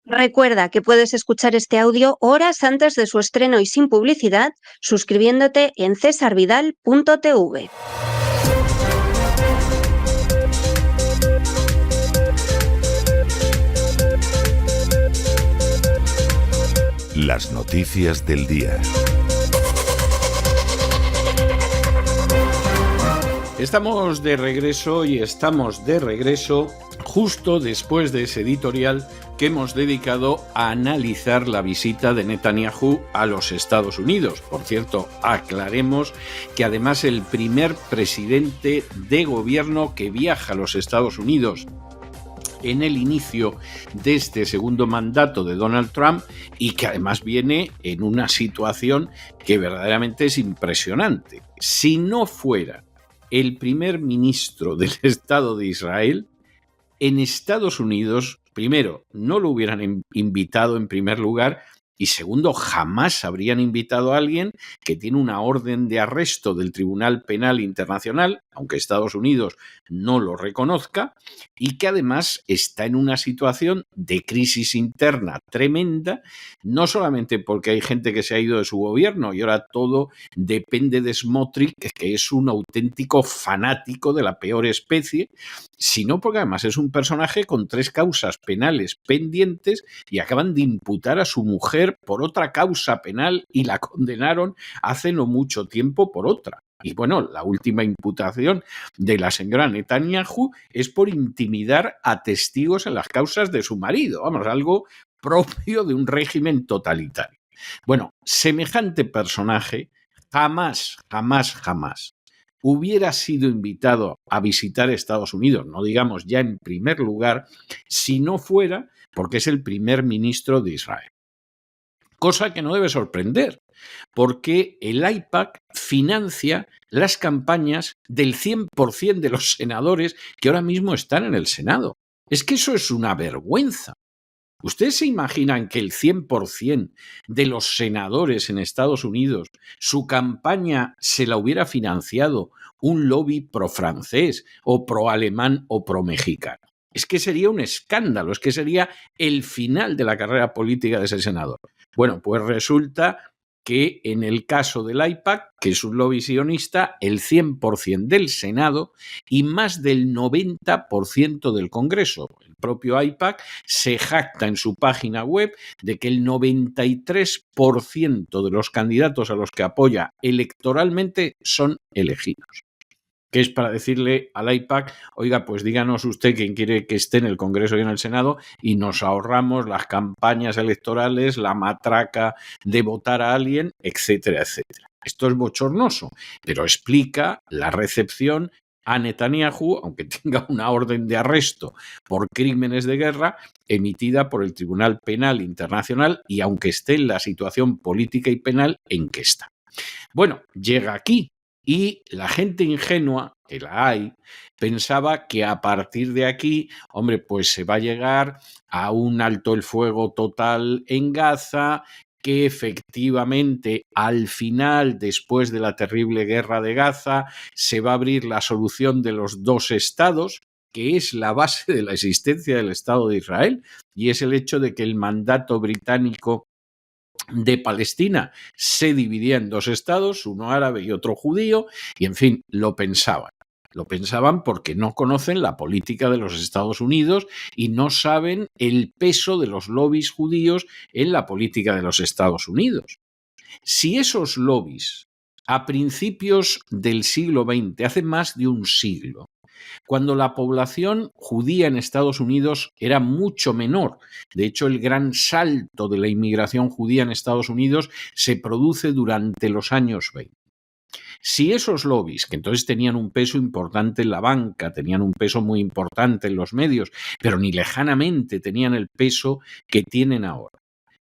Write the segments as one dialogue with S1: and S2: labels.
S1: Recuerda que puedes escuchar este audio horas antes de su estreno y sin publicidad suscribiéndote en cesarvidal.tv.
S2: Las noticias del día.
S3: Estamos de regreso justo después de ese editorial que hemos dedicado a analizar la visita de Netanyahu a los Estados Unidos. Por cierto, aclaremos que además el primer presidente de gobierno que viaja a los Estados Unidos en el inicio de este segundo mandato de Donald Trump y que además viene en una situación que verdaderamente es impresionante. Si no fuera el primer ministro del Estado de Israel, en Estados Unidos, primero, no lo hubieran invitado en primer lugar y segundo, jamás habrían invitado a alguien que tiene una orden de arresto del Tribunal Penal Internacional, aunque Estados Unidos no lo reconozca, y que además está en una situación de crisis interna tremenda, no solamente porque hay gente que se ha ido de su gobierno y ahora todo depende de Smotrich, que es un auténtico fanático de la peor especie, sino porque además es un personaje con 3 causas penales pendientes y acaban de imputar a su mujer por otra causa penal y la condenaron hace no mucho tiempo por otra. Y bueno, la última imputación de la señora Netanyahu es por intimidar a testigos en las causas de su marido. Vamos, algo propio de un régimen totalitario. Bueno, semejante personaje jamás hubiera sido invitado a visitar Estados Unidos, no digamos ya en primer lugar, si no fuera porque es el primer ministro de Israel. Cosa que no debe sorprender, porque el AIPAC financia las campañas del 100% de los senadores que ahora mismo están en el Senado. Es que eso es una vergüenza. ¿Ustedes se imaginan que el 100% de los senadores en Estados Unidos, su campaña se la hubiera financiado un lobby pro-francés o pro-alemán o pro-mexicano? Es que sería un escándalo, es que sería el final de la carrera política de ese senador. Bueno, pues resulta que en el caso del AIPAC, que es un lobby sionista, el 100% del Senado y más del 90% del Congreso. El propio AIPAC se jacta en su página web de que el 93% de los candidatos a los que apoya electoralmente son elegidos. Que es para decirle al AIPAC, oiga, pues díganos usted quién quiere que esté en el Congreso y en el Senado y nos ahorramos las campañas electorales, la matraca de votar a alguien, etcétera, etcétera. Esto es bochornoso, pero explica la recepción a Netanyahu, aunque tenga una orden de arresto por crímenes de guerra emitida por el Tribunal Penal Internacional y aunque esté en la situación política y penal en que está. Bueno, llega aquí. Y la gente ingenua, que la hay, pensaba que a partir de aquí, hombre, pues se va a llegar a un alto el fuego total en Gaza, que efectivamente al final, después de la terrible guerra de Gaza, se va a abrir la solución de los 2 estados, que es la base de la existencia del Estado de Israel, y es el hecho de que el mandato británico de Palestina se dividía en 2 estados, uno árabe y otro judío, y en fin, lo pensaban. Lo pensaban porque no conocen la política de los Estados Unidos y no saben el peso de los lobbies judíos en la política de los Estados Unidos. Si esos lobbies, a principios del siglo XX, hace más de un siglo, cuando la población judía en Estados Unidos era mucho menor. De hecho, el gran salto de la inmigración judía en Estados Unidos se produce durante los años 20. Si esos lobbies, que entonces tenían un peso importante en la banca, tenían un peso muy importante en los medios, pero ni lejanamente tenían el peso que tienen ahora,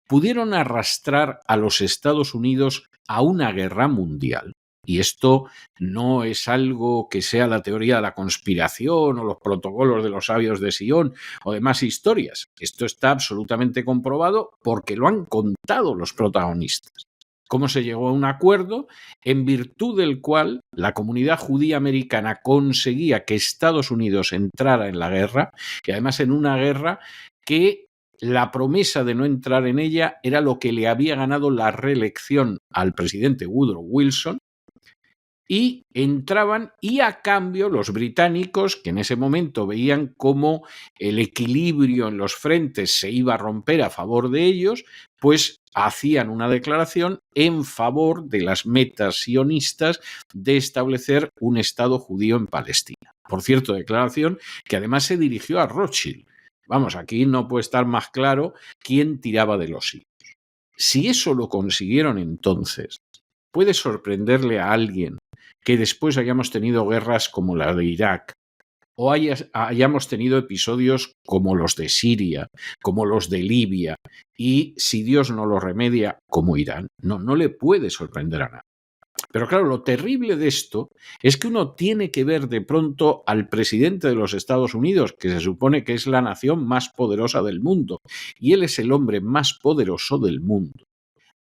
S3: pudieron arrastrar a los Estados Unidos a una guerra mundial. Y esto no es algo que sea la teoría de la conspiración o los protocolos de los sabios de Sion o demás historias. Esto está absolutamente comprobado porque lo han contado los protagonistas. Cómo se llegó a un acuerdo en virtud del cual la comunidad judía americana conseguía que Estados Unidos entrara en la guerra, y además en una guerra que la promesa de no entrar en ella era lo que le había ganado la reelección al presidente Woodrow Wilson, y entraban, y a cambio los británicos, que en ese momento veían cómo el equilibrio en los frentes se iba a romper a favor de ellos, pues hacían una declaración en favor de las metas sionistas de establecer un Estado judío en Palestina. Por cierto, declaración que además se dirigió a Rothschild. Vamos, aquí no puede estar más claro quién tiraba de los hilos. Si eso lo consiguieron entonces, puede sorprenderle a alguien que después hayamos tenido guerras como la de Irak, o hayamos tenido episodios como los de Siria, como los de Libia, y si Dios no lo remedia, como Irán. No le puede sorprender a nadie. Pero claro, lo terrible de esto es que uno tiene que ver de pronto al presidente de los Estados Unidos, que se supone que es la nación más poderosa del mundo, y él es el hombre más poderoso del mundo,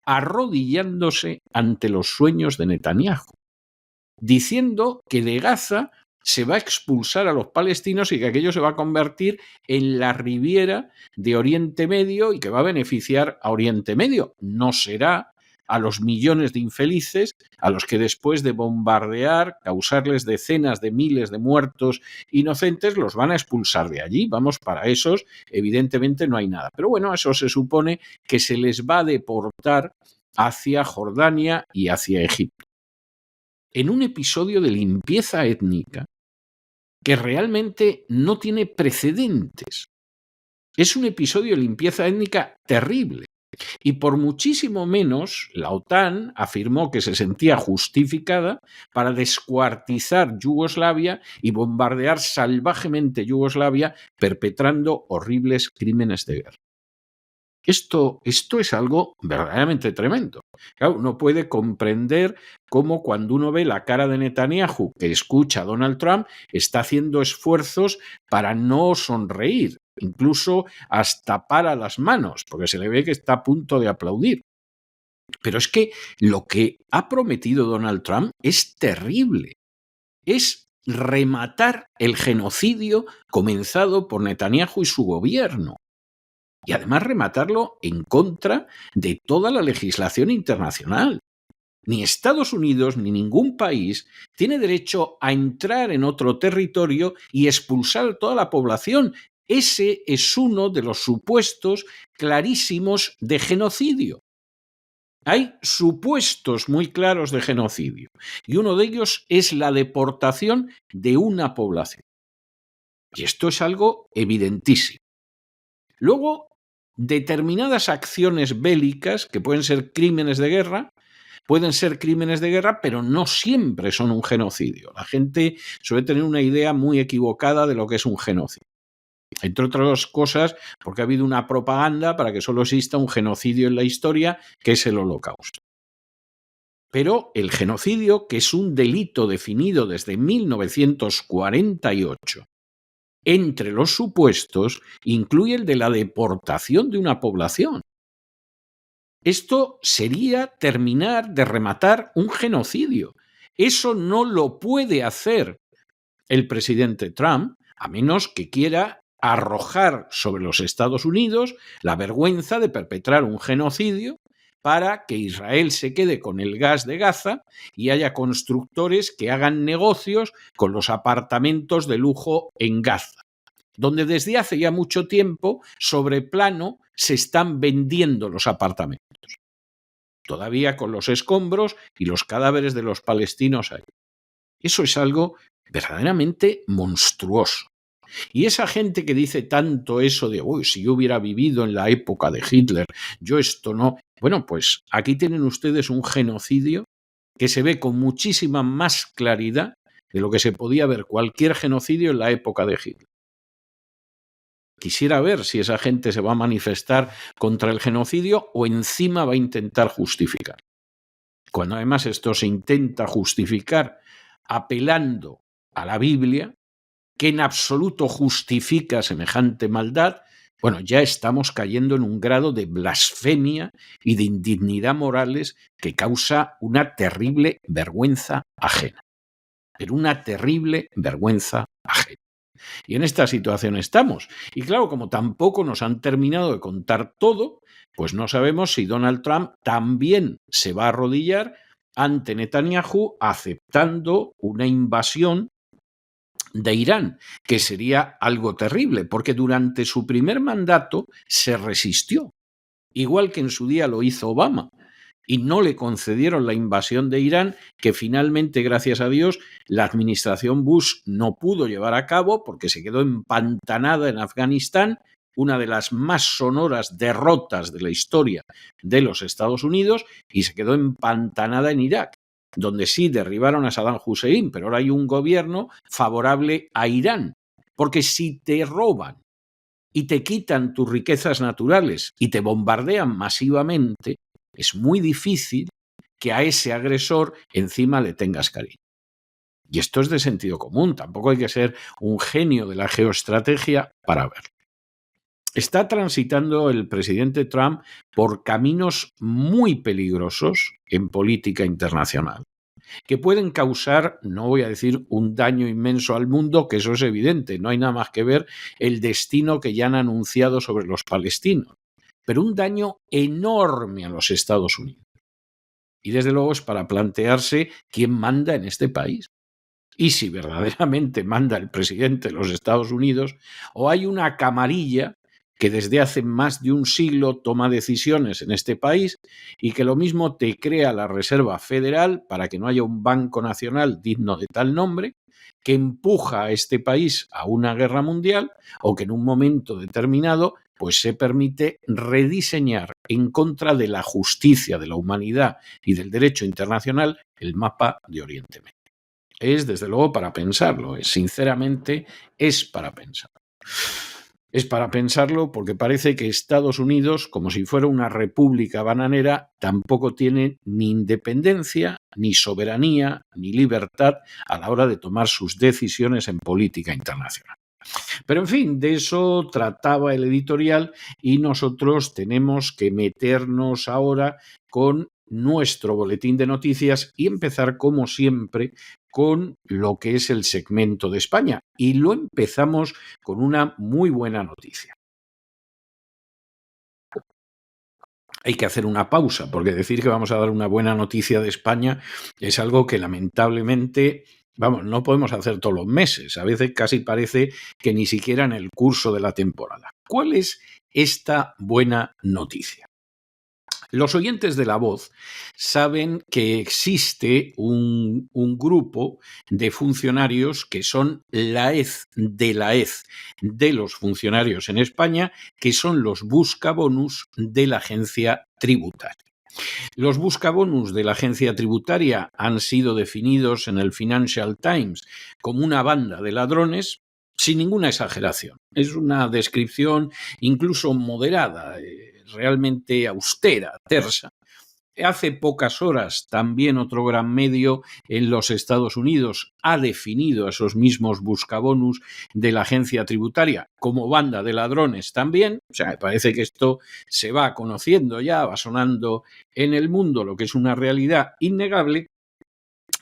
S3: arrodillándose ante los sueños de Netanyahu, diciendo que de Gaza se va a expulsar a los palestinos y que aquello se va a convertir en la Riviera de Oriente Medio y que va a beneficiar a Oriente Medio. No será a los millones de infelices a los que después de bombardear, causarles decenas de miles de muertos inocentes, los van a expulsar de allí. Vamos, para esos evidentemente no hay nada. Pero bueno, eso se supone que se les va a deportar hacia Jordania y hacia Egipto, en un episodio de limpieza étnica que realmente no tiene precedentes. Es un episodio de limpieza étnica terrible. Y por muchísimo menos, la OTAN afirmó que se sentía justificada para descuartizar Yugoslavia y bombardear salvajemente Yugoslavia, perpetrando horribles crímenes de guerra. Esto es algo verdaderamente tremendo. Claro, uno puede comprender cómo cuando uno ve la cara de Netanyahu, que escucha a Donald Trump, está haciendo esfuerzos para no sonreír, incluso hasta para las manos, porque se le ve que está a punto de aplaudir. Pero es que lo que ha prometido Donald Trump es terrible. Es rematar el genocidio comenzado por Netanyahu y su gobierno. Y además rematarlo en contra de toda la legislación internacional. Ni Estados Unidos ni ningún país tiene derecho a entrar en otro territorio y expulsar a toda la población. Ese es uno de los supuestos clarísimos de genocidio. Hay supuestos muy claros de genocidio y uno de ellos es la deportación de una población. Y esto es algo evidentísimo. Luego, determinadas acciones bélicas, que pueden ser crímenes de guerra, pero no siempre son un genocidio. La gente suele tener una idea muy equivocada de lo que es un genocidio. Entre otras cosas, porque ha habido una propaganda para que solo exista un genocidio en la historia, que es el Holocausto. Pero el genocidio, que es un delito definido desde 1948, entre los supuestos, incluye el de la deportación de una población. Esto sería terminar de rematar un genocidio. Eso no lo puede hacer el presidente Trump, a menos que quiera arrojar sobre los Estados Unidos la vergüenza de perpetrar un genocidio para que Israel se quede con el gas de Gaza y haya constructores que hagan negocios con los apartamentos de lujo en Gaza, donde desde hace ya mucho tiempo, sobre plano, se están vendiendo los apartamentos, todavía con los escombros y los cadáveres de los palestinos ahí. Eso es algo verdaderamente monstruoso. Y esa gente que dice tanto eso de, uy, si yo hubiera vivido en la época de Hitler, yo esto no. Bueno, pues aquí tienen ustedes un genocidio que se ve con muchísima más claridad de lo que se podía ver cualquier genocidio en la época de Hitler. Quisiera ver si esa gente se va a manifestar contra el genocidio o encima va a intentar justificar. Cuando además esto se intenta justificar apelando a la Biblia, que en absoluto justifica semejante maldad, bueno, ya estamos cayendo en un grado de blasfemia y de indignidad morales que causa una terrible vergüenza ajena. Pero una terrible vergüenza ajena. Y en esta situación estamos. Y claro, como tampoco nos han terminado de contar todo, pues no sabemos si Donald Trump también se va a arrodillar ante Netanyahu aceptando una invasión de Irán, que sería algo terrible, porque durante su primer mandato se resistió, igual que en su día lo hizo Obama, y no le concedieron la invasión de Irán, que finalmente, gracias a Dios, la administración Bush no pudo llevar a cabo porque se quedó empantanada en Afganistán, una de las más sonoras derrotas de la historia de los Estados Unidos, y se quedó empantanada en Irak, donde sí derribaron a Saddam Hussein, pero ahora hay un gobierno favorable a Irán, porque si te roban y te quitan tus riquezas naturales y te bombardean masivamente, es muy difícil que a ese agresor encima le tengas cariño. Y esto es de sentido común, tampoco hay que ser un genio de la geoestrategia para verlo. Está transitando el presidente Trump por caminos muy peligrosos en política internacional, que pueden causar, no voy a decir un daño inmenso al mundo, que eso es evidente, no hay nada más que ver el destino que ya han anunciado sobre los palestinos, pero un daño enorme a los Estados Unidos. Y desde luego es para plantearse quién manda en este país. Y si verdaderamente manda el presidente de los Estados Unidos, o hay una camarilla que desde hace más de un siglo toma decisiones en este país y que lo mismo te crea la Reserva Federal para que no haya un banco nacional digno de tal nombre, que empuja a este país a una guerra mundial, o que en un momento determinado pues se permite rediseñar en contra de la justicia, de la humanidad y del derecho internacional el mapa de Oriente Medio. Es desde luego para pensarlo, sinceramente es para pensarlo. Es para pensarlo porque parece que Estados Unidos, como si fuera una república bananera, tampoco tiene ni independencia, ni soberanía, ni libertad a la hora de tomar sus decisiones en política internacional. Pero en fin, de eso trataba el editorial y nosotros tenemos que meternos ahora con nuestro boletín de noticias y empezar, como siempre, con lo que es el segmento de España. Y lo empezamos con una muy buena noticia. Hay que hacer una pausa, porque decir que vamos a dar una buena noticia de España es algo que lamentablemente, vamos, no podemos hacer todos los meses. A veces casi parece que ni siquiera en el curso de la temporada. ¿Cuál es esta buena noticia? Los oyentes de La Voz saben que existe un grupo de funcionarios que son la hez de los funcionarios en España, que son los buscabonus de la agencia tributaria. Los buscabonus de la agencia tributaria han sido definidos en el Financial Times como una banda de ladrones, sin ninguna exageración. Es una descripción incluso moderada, realmente austera, tersa. Hace pocas horas también otro gran medio en los Estados Unidos ha definido a esos mismos buscabonus de la agencia tributaria como banda de ladrones también. O sea, me parece que esto se va conociendo ya, va sonando en el mundo, lo que es una realidad innegable.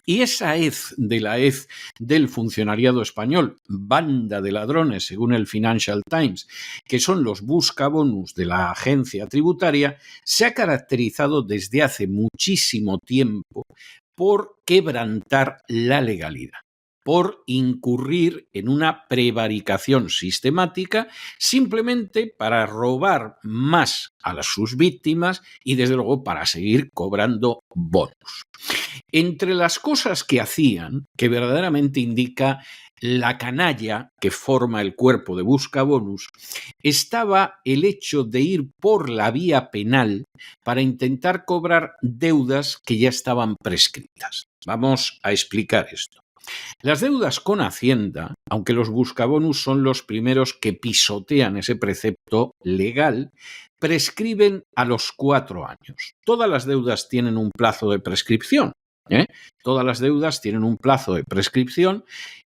S3: Y esa hez del funcionariado español, banda de ladrones, según el Financial Times, que son los buscabonus de la agencia tributaria, se ha caracterizado desde hace muchísimo tiempo por quebrantar la legalidad, por incurrir en una prevaricación sistemática simplemente para robar más a sus víctimas y desde luego para seguir cobrando bonos. Entre las cosas que hacían, que verdaderamente indica la canalla que forma el cuerpo de buscabonus, estaba el hecho de ir por la vía penal para intentar cobrar deudas que ya estaban prescritas. Vamos a explicar esto. Las deudas con Hacienda, aunque los buscabonus son los primeros que pisotean ese precepto legal, prescriben a los 4 años. Todas las deudas tienen un plazo de prescripción. Todas las deudas tienen un plazo de prescripción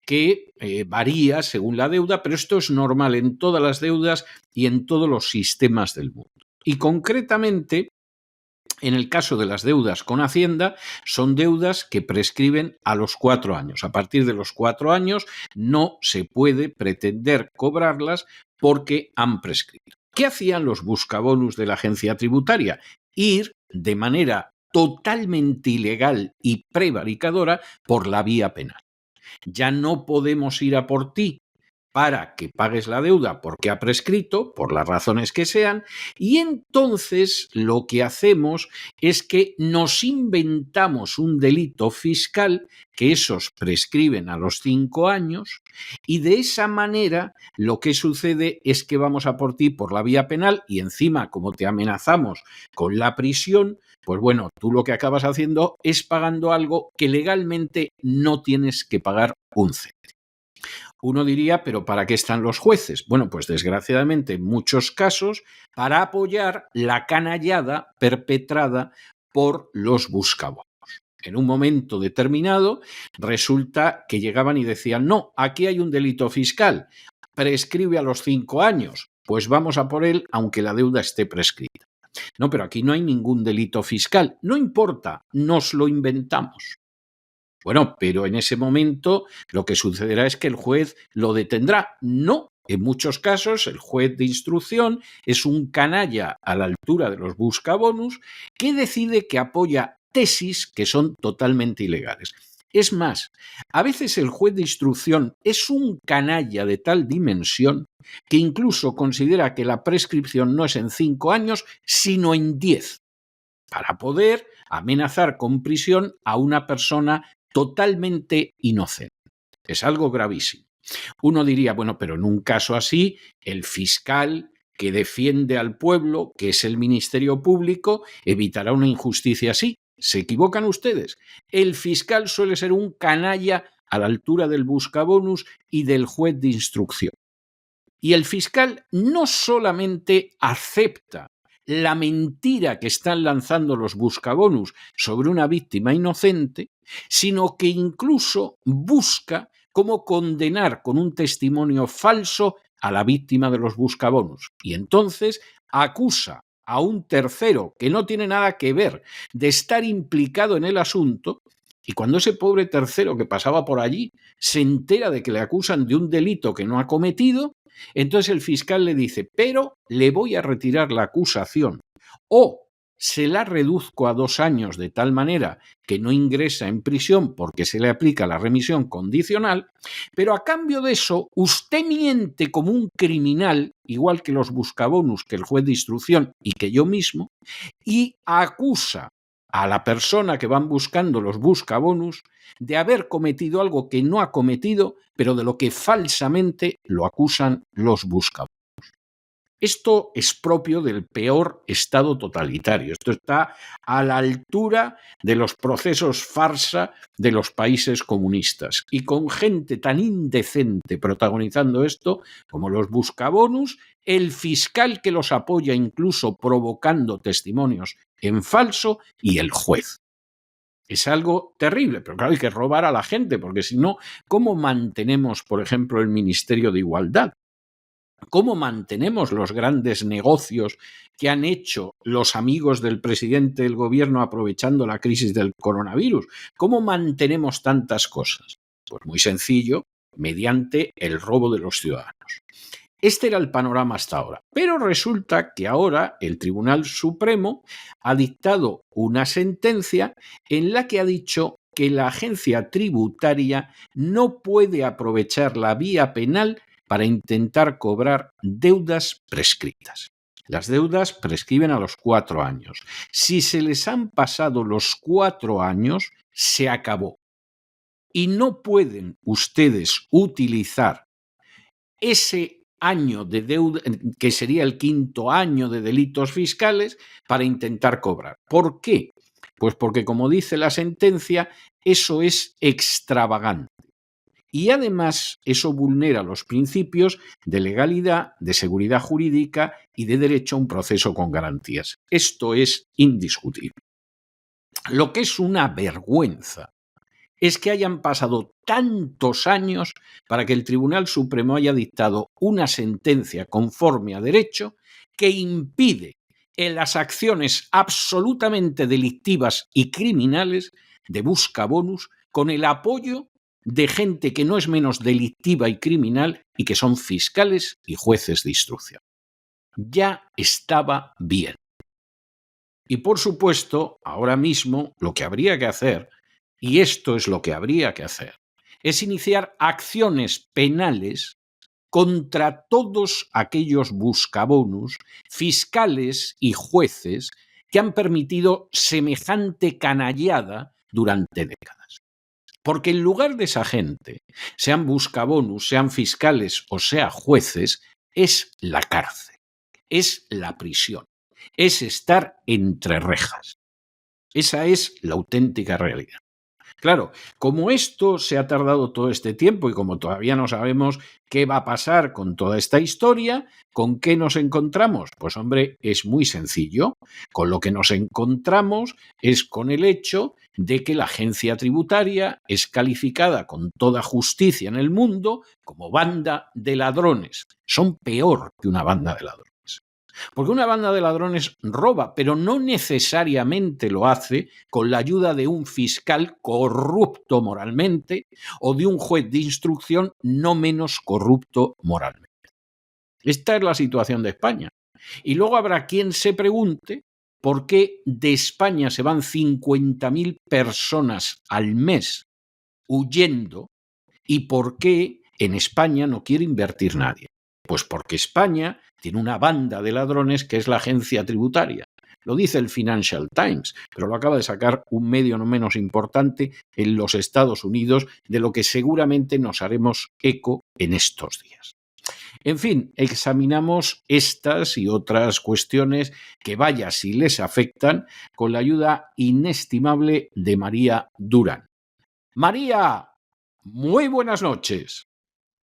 S3: que varía según la deuda, pero esto es normal en todas las deudas y en todos los sistemas del mundo. Y concretamente, En el caso de las deudas con Hacienda, son deudas que prescriben a los 4 años. A partir de los 4 años no se puede pretender cobrarlas porque han prescrito. ¿Qué hacían los buscabonus de la agencia tributaria? Ir de manera totalmente ilegal y prevaricadora por la vía penal. Ya no podemos ir a por ti para que pagues la deuda porque ha prescrito, por las razones que sean, y entonces lo que hacemos es que nos inventamos un delito fiscal, que esos prescriben a los 5 años, y de esa manera lo que sucede es que vamos a por ti por la vía penal y encima, como te amenazamos con la prisión, pues bueno, tú lo que acabas haciendo es pagando algo que legalmente no tienes que pagar un céntimo. Uno diría, ¿pero para qué están los jueces? Bueno, pues desgraciadamente en muchos casos para apoyar la canallada perpetrada por los buscabonus. En un momento determinado resulta que llegaban y decían, no, aquí hay un delito fiscal, prescribe a los 5 años, pues vamos a por él aunque la deuda esté prescrita. No, pero aquí no hay ningún delito fiscal, no importa, nos lo inventamos. Bueno, pero en ese momento lo que sucederá es que el juez lo detendrá. No, en muchos casos el juez de instrucción es un canalla a la altura de los buscabonus que decide que apoya tesis que son totalmente ilegales. Es más, a veces el juez de instrucción es un canalla de tal dimensión que incluso considera que la prescripción no es en 5 años, sino en 10, para poder amenazar con prisión a una persona totalmente inocente. Es algo gravísimo. Uno diría, bueno, pero en un caso así, el fiscal que defiende al pueblo, que es el Ministerio Público, evitará una injusticia así. ¿Se equivocan ustedes? El fiscal suele ser un canalla a la altura del buscabonus y del juez de instrucción. Y el fiscal no solamente acepta la mentira que están lanzando los buscabonus sobre una víctima inocente, sino que incluso busca cómo condenar con un testimonio falso a la víctima de los buscabonus. Y entonces acusa a un tercero que no tiene nada que ver de estar implicado en el asunto, y cuando ese pobre tercero que pasaba por allí se entera de que le acusan de un delito que no ha cometido, entonces el fiscal le dice, pero le voy a retirar la acusación o se la reduzco a 2 años de tal manera que no ingresa en prisión porque se le aplica la remisión condicional, pero a cambio de eso usted miente como un criminal, igual que los buscabonus, que el juez de instrucción y que yo mismo, y acusa a la persona que van buscando los buscabonus de haber cometido algo que no ha cometido, pero de lo que falsamente lo acusan los buscabonus. Esto es propio del peor Estado totalitario. Esto está a la altura de los procesos farsa de los países comunistas. Y con gente tan indecente protagonizando esto, como los buscabonus, el fiscal que los apoya incluso provocando testimonios en falso y el juez. Es algo terrible, pero claro, hay que robar a la gente, porque si no, ¿cómo mantenemos, por ejemplo, el Ministerio de Igualdad? ¿Cómo mantenemos los grandes negocios que han hecho los amigos del presidente del gobierno aprovechando la crisis del coronavirus? ¿Cómo mantenemos tantas cosas? Pues muy sencillo, mediante el robo de los ciudadanos. Este era el panorama hasta ahora. Pero resulta que ahora el Tribunal Supremo ha dictado una sentencia en la que ha dicho que la agencia tributaria no puede aprovechar la vía penal para intentar cobrar deudas prescritas. Las deudas prescriben a los 4 años. Si se les han pasado los 4 años, se acabó. Y no pueden ustedes utilizar ese año de deuda, que sería el 5.º año de delitos fiscales, para intentar cobrar. ¿Por qué? Pues porque, como dice la sentencia, eso es extravagante. Y además eso vulnera los principios de legalidad, de seguridad jurídica y de derecho a un proceso con garantías. Esto es indiscutible. Lo que es una vergüenza es que hayan pasado tantos años para que el Tribunal Supremo haya dictado una sentencia conforme a derecho que impide en las acciones absolutamente delictivas y criminales de buscabonus con el apoyo de gente que no es menos delictiva y criminal y que son fiscales y jueces de instrucción. Ya estaba bien. Y por supuesto, ahora mismo lo que habría que hacer, y esto es lo que habría que hacer, es iniciar acciones penales contra todos aquellos buscabonus, fiscales y jueces que han permitido semejante canallada durante décadas. Porque en lugar de esa gente, sean buscabonus, sean fiscales o sean jueces, es la cárcel, es la prisión, es estar entre rejas. Esa es la auténtica realidad. Claro, como esto se ha tardado todo este tiempo y como todavía no sabemos qué va a pasar con toda esta historia, ¿con qué nos encontramos? Pues hombre, es muy sencillo. Con lo que nos encontramos es con el hecho de que la agencia tributaria es calificada con toda justicia en el mundo como banda de ladrones. Son peor que una banda de ladrones. Porque una banda de ladrones roba, pero no necesariamente lo hace con la ayuda de un fiscal corrupto moralmente o de un juez de instrucción no menos corrupto moralmente. Esta es la situación de España. Y luego habrá quien se pregunte por qué de España se van 50.000 personas al mes huyendo y por qué en España no quiere invertir nadie. Pues porque España tiene una banda de ladrones que es la agencia tributaria. Lo dice el Financial Times, pero lo acaba de sacar un medio no menos importante en los Estados Unidos, de lo que seguramente nos haremos eco en estos días. En fin, examinamos estas y otras cuestiones que vaya si les afectan con la ayuda inestimable de María Durán. María, muy buenas noches.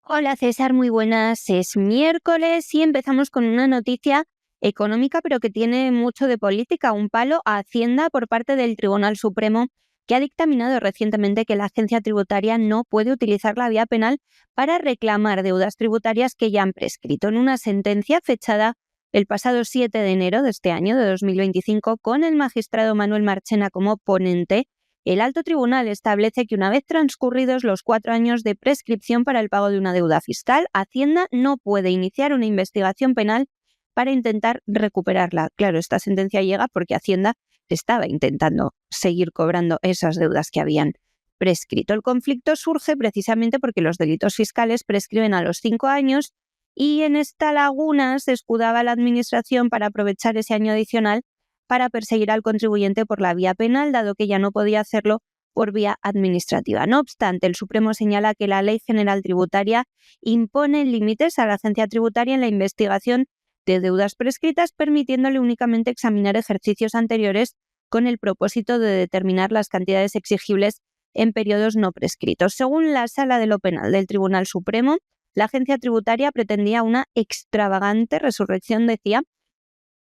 S1: Hola César, muy buenas. Es miércoles y empezamos con una noticia económica, pero que tiene mucho de política, un palo a Hacienda por parte del Tribunal Supremo, que ha dictaminado recientemente que la agencia tributaria no puede utilizar la vía penal para reclamar deudas tributarias que ya han prescrito. En una sentencia fechada el pasado 7 de enero de este año, de 2025, con el magistrado Manuel Marchena como ponente, el alto tribunal establece que una vez transcurridos los 4 años de prescripción para el pago de una deuda fiscal, Hacienda no puede iniciar una investigación penal para intentar recuperarla. Claro, esta sentencia llega porque Hacienda estaba intentando seguir cobrando esas deudas que habían prescrito. El conflicto surge precisamente porque los delitos fiscales prescriben a los 5 años y en esta laguna se escudaba la administración para aprovechar ese año adicional para perseguir al contribuyente por la vía penal, dado que ya no podía hacerlo por vía administrativa. No obstante, el Supremo señala que la Ley General Tributaria impone límites a la agencia tributaria en la investigación de deudas prescritas, permitiéndole únicamente examinar ejercicios anteriores con el propósito de determinar las cantidades exigibles en periodos no prescritos. Según la Sala de lo Penal del Tribunal Supremo, la agencia tributaria pretendía una extravagante resurrección, decía,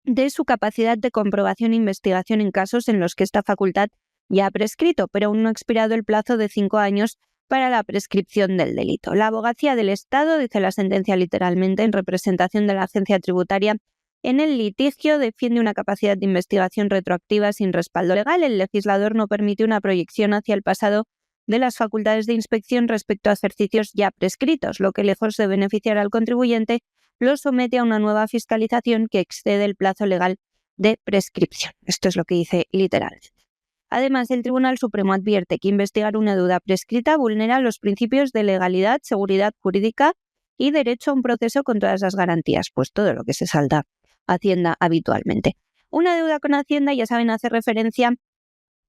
S1: de su capacidad de comprobación e investigación en casos en los que esta facultad ya ha prescrito, pero aún no ha expirado el plazo de 5 años para la prescripción del delito. La Abogacía del Estado, dice la sentencia literalmente, en representación de la agencia tributaria, en el litigio defiende una capacidad de investigación retroactiva sin respaldo legal. El legislador no permite una proyección hacia el pasado de las facultades de inspección respecto a ejercicios ya prescritos, lo que lejos de beneficiar al contribuyente, lo somete a una nueva fiscalización que excede el plazo legal de prescripción. Esto es lo que dice literalmente. Además, el Tribunal Supremo advierte que investigar una deuda prescrita vulnera los principios de legalidad, seguridad jurídica y derecho a un proceso con todas las garantías, pues todo lo que se salta Hacienda habitualmente. Una deuda con Hacienda, ya saben, hace referencia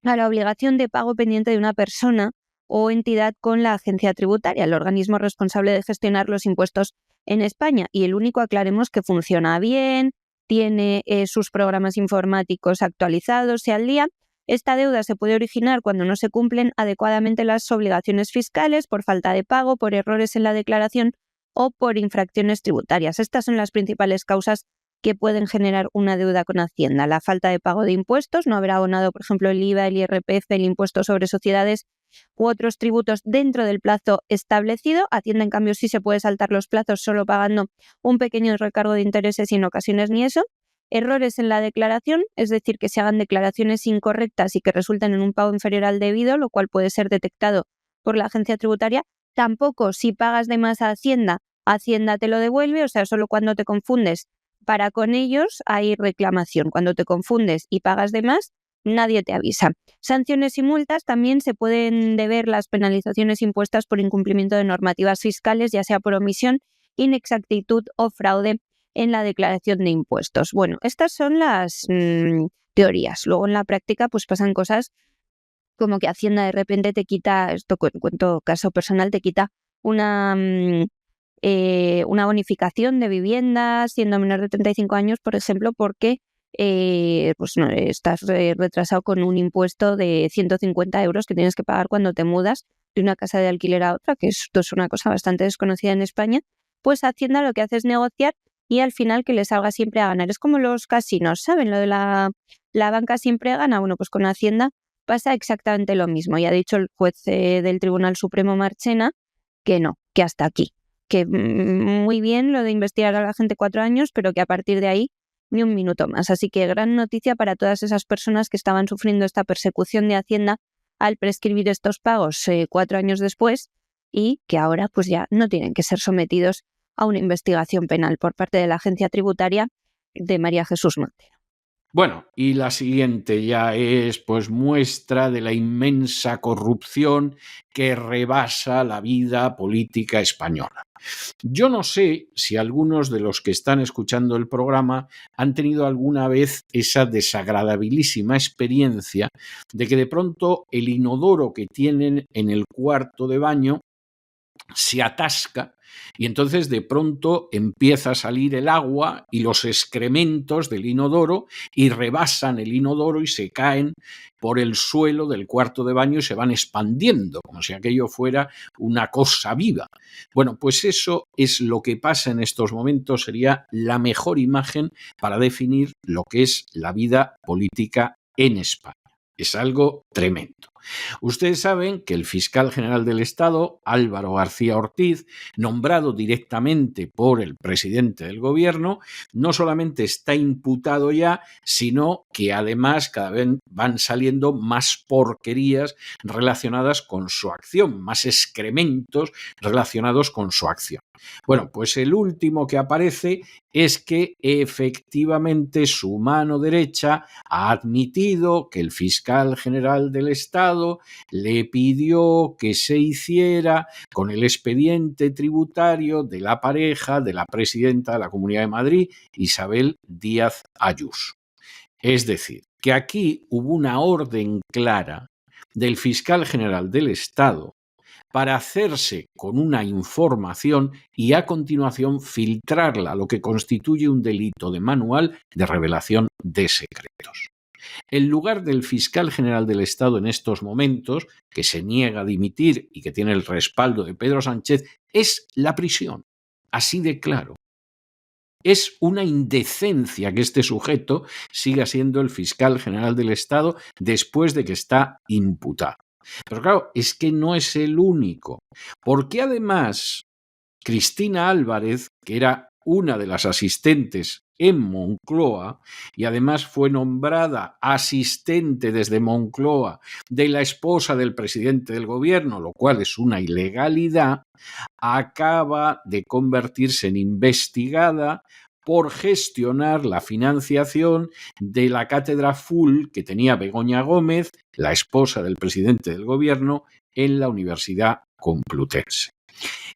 S1: a la obligación de pago pendiente de una persona o entidad con la agencia tributaria, el organismo responsable de gestionar los impuestos en España. Y el único, aclaremos, que funciona bien, tiene sus programas informáticos actualizados y al día. Esta deuda se puede originar cuando no se cumplen adecuadamente las obligaciones fiscales, por falta de pago, por errores en la declaración o por infracciones tributarias. Estas son las principales causas que pueden generar una deuda con Hacienda. La falta de pago de impuestos, no haber abonado, por ejemplo, el IVA, el IRPF, el impuesto sobre sociedades u otros tributos dentro del plazo establecido. Hacienda, en cambio, sí se puede saltar los plazos solo pagando un pequeño recargo de intereses y en ocasiones ni eso. errores en la declaración, es decir, que se hagan declaraciones incorrectas y que resulten en un pago inferior al debido, lo cual puede ser detectado por la agencia tributaria. Tampoco si pagas de más a Hacienda, Hacienda te lo devuelve, o sea, solo cuando te confundes para con ellos hay reclamación. Cuando te confundes y pagas de más, nadie te avisa. Sanciones y multas también se pueden deber las penalizaciones impuestas por incumplimiento de normativas fiscales, ya sea por omisión, inexactitud o fraude en la declaración de impuestos. Bueno, estas son las teorías. Luego en la práctica pues pasan cosas como que Hacienda de repente te quita, esto cuento caso personal, te quita una bonificación de vivienda siendo menor de 35 años, por ejemplo, porque pues no, estás retrasado con un impuesto de 150 euros que tienes que pagar cuando te mudas de una casa de alquiler a otra, que esto es una cosa bastante desconocida en España. Pues Hacienda lo que hace es negociar y al final que le salga siempre a ganar. Es como los casinos, ¿saben? Lo de la banca siempre gana. Bueno, pues con Hacienda pasa exactamente lo mismo. Y ha dicho el juez del Tribunal Supremo Marchena que no, que hasta aquí. Que muy bien lo de investigar a la gente 4 años, pero que a partir de ahí ni un minuto más. Así que gran noticia para todas esas personas que estaban sufriendo esta persecución de Hacienda al prescribir estos pagos 4 años después y que ahora pues ya no tienen que ser sometidos a una investigación penal por parte de la agencia tributaria de María Jesús Montero.
S3: Bueno, y la siguiente ya es pues muestra de la inmensa corrupción que rebasa la vida política española. Yo no sé si algunos de los que están escuchando el programa han tenido alguna vez esa desagradabilísima experiencia de que de pronto el inodoro que tienen en el cuarto de baño se atasca y entonces de pronto empieza a salir el agua y los excrementos del inodoro y rebasan el inodoro y se caen por el suelo del cuarto de baño y se van expandiendo, como si aquello fuera una cosa viva. Bueno, pues eso es lo que pasa en estos momentos, sería la mejor imagen para definir lo que es la vida política en España. Es algo tremendo. Ustedes saben que el fiscal general del Estado, Álvaro García Ortiz, nombrado directamente por el presidente del gobierno, no solamente está imputado ya, sino que además cada vez van saliendo más porquerías relacionadas con su acción, más excrementos relacionados con su acción. Bueno, pues el último que aparece es que efectivamente su mano derecha ha admitido que el fiscal general del Estado le pidió que se hiciera con el expediente tributario de la pareja de la presidenta de la Comunidad de Madrid, Isabel Díaz Ayuso. Es decir, que aquí hubo una orden clara del fiscal general del Estado para hacerse con una información y a continuación filtrarla, lo que constituye un delito de manual de revelación de secretos. El lugar del fiscal general del Estado en estos momentos, que se niega a dimitir y que tiene el respaldo de Pedro Sánchez, es la prisión, así de claro. Es una indecencia que este sujeto siga siendo el fiscal general del Estado después de que está imputado. Pero claro, es que no es el único, porque además Cristina Álvarez, que era una de las asistentes en Moncloa y además fue nombrada asistente desde Moncloa de la esposa del presidente del gobierno, lo cual es una ilegalidad, acaba de convertirse en investigada por gestionar la financiación de la cátedra full que tenía Begoña Gómez, la esposa del presidente del gobierno, en la Universidad Complutense.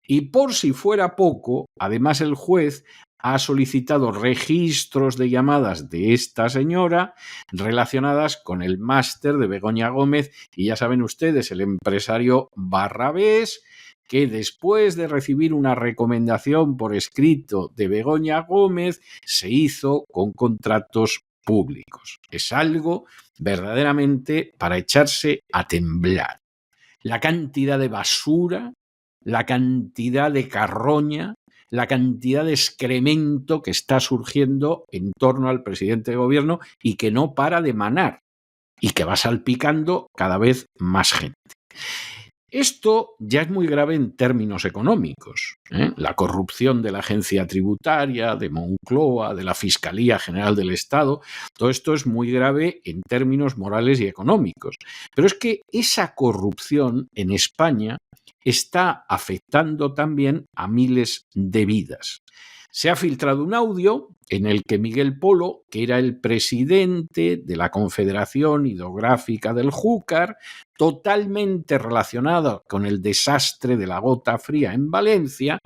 S3: Y por si fuera poco, además el juez ha solicitado registros de llamadas de esta señora relacionadas con el máster de Begoña Gómez y ya saben ustedes, el empresario Barrabés, que después de recibir una recomendación por escrito de Begoña Gómez se hizo con contratos públicos. Es algo verdaderamente para echarse a temblar. La cantidad de basura, la cantidad de carroña, la cantidad de excremento que está surgiendo en torno al presidente de gobierno y que no para de manar y que va salpicando cada vez más gente. Esto ya es muy grave en términos económicos, ¿eh? La corrupción de la agencia tributaria, de Moncloa, de la Fiscalía General del Estado, todo esto es muy grave en términos morales y económicos. Pero es que esa corrupción en España está afectando también a miles de vidas. Se ha filtrado un audio en el que Miguel Polo, que era el presidente de la Confederación Hidrográfica del Júcar, totalmente relacionado con el desastre de la gota fría en Valencia,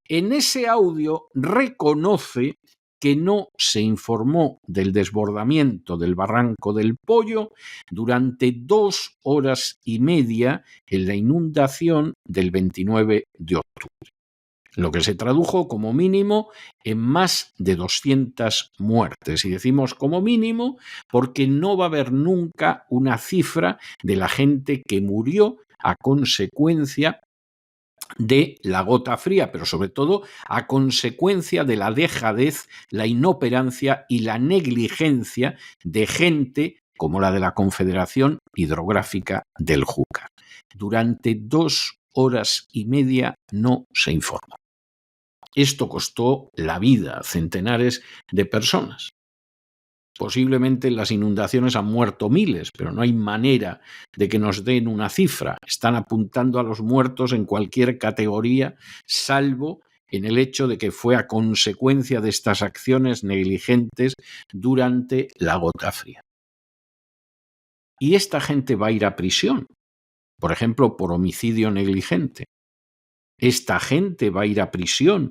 S3: en ese audio reconoce que no se informó del desbordamiento del Barranco del Pollo durante 2 horas y media en la inundación del 29 de octubre. Lo que se tradujo como mínimo en más de 200 muertes. Y decimos como mínimo porque no va a haber nunca una cifra de la gente que murió a consecuencia de la gota fría, pero sobre todo a consecuencia de la dejadez, la inoperancia y la negligencia de gente como la de la Confederación Hidrográfica del Júcar. Durante 2 horas y media no se informó. Esto costó la vida a centenares de personas. Posiblemente en las inundaciones han muerto miles, pero no hay manera de que nos den una cifra. Están apuntando a los muertos en cualquier categoría, salvo en el hecho de que fue a consecuencia de estas acciones negligentes durante la gota fría. Y esta gente va a ir a prisión, por ejemplo, por homicidio negligente. ¿Esta gente va a ir a prisión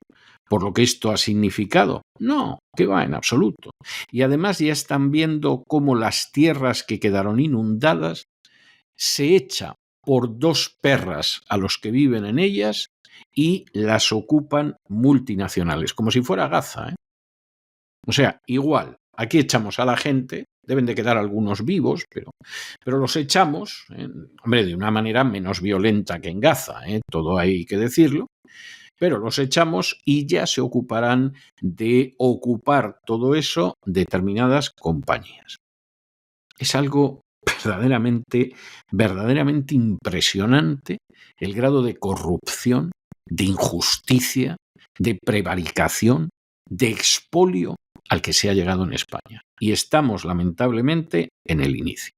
S3: por lo que esto ha significado? No, que va en absoluto. Y además ya están viendo cómo las tierras que quedaron inundadas se echa por 2 perras a los que viven en ellas y las ocupan multinacionales, como si fuera Gaza, ¿eh? O sea, igual, aquí echamos a la gente, deben de quedar algunos vivos, pero los echamos, hombre, de una manera menos violenta que en Gaza, todo hay que decirlo, pero los echamos y ya se ocuparán de ocupar todo eso determinadas compañías. Es algo verdaderamente impresionante el grado de corrupción, de injusticia, de prevaricación, de expolio al que se ha llegado en España. Y estamos, lamentablemente, en el inicio.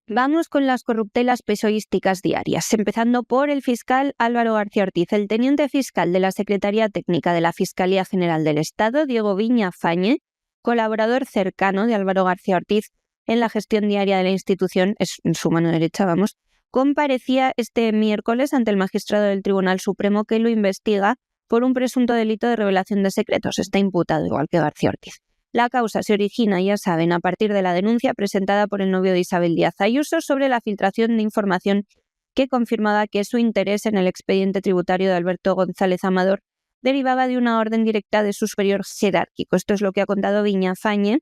S1: Vamos con las corruptelas pesoísticas diarias, empezando por el fiscal Álvaro García Ortiz. El teniente fiscal de la Secretaría Técnica de la Fiscalía General del Estado, Diego Viñafañe, colaborador cercano de Álvaro García Ortiz en la gestión diaria de la institución, es su mano derecha, comparecía este miércoles ante el magistrado del Tribunal Supremo que lo investiga por un presunto delito de revelación de secretos. Está imputado igual que García Ortiz. La causa se origina, ya saben, a partir de la denuncia presentada por el novio de Isabel Díaz Ayuso sobre la filtración de información que confirmaba que su interés en el expediente tributario de Alberto González Amador derivaba de una orden directa de su superior jerárquico. Esto es lo que ha contado Viñafañe.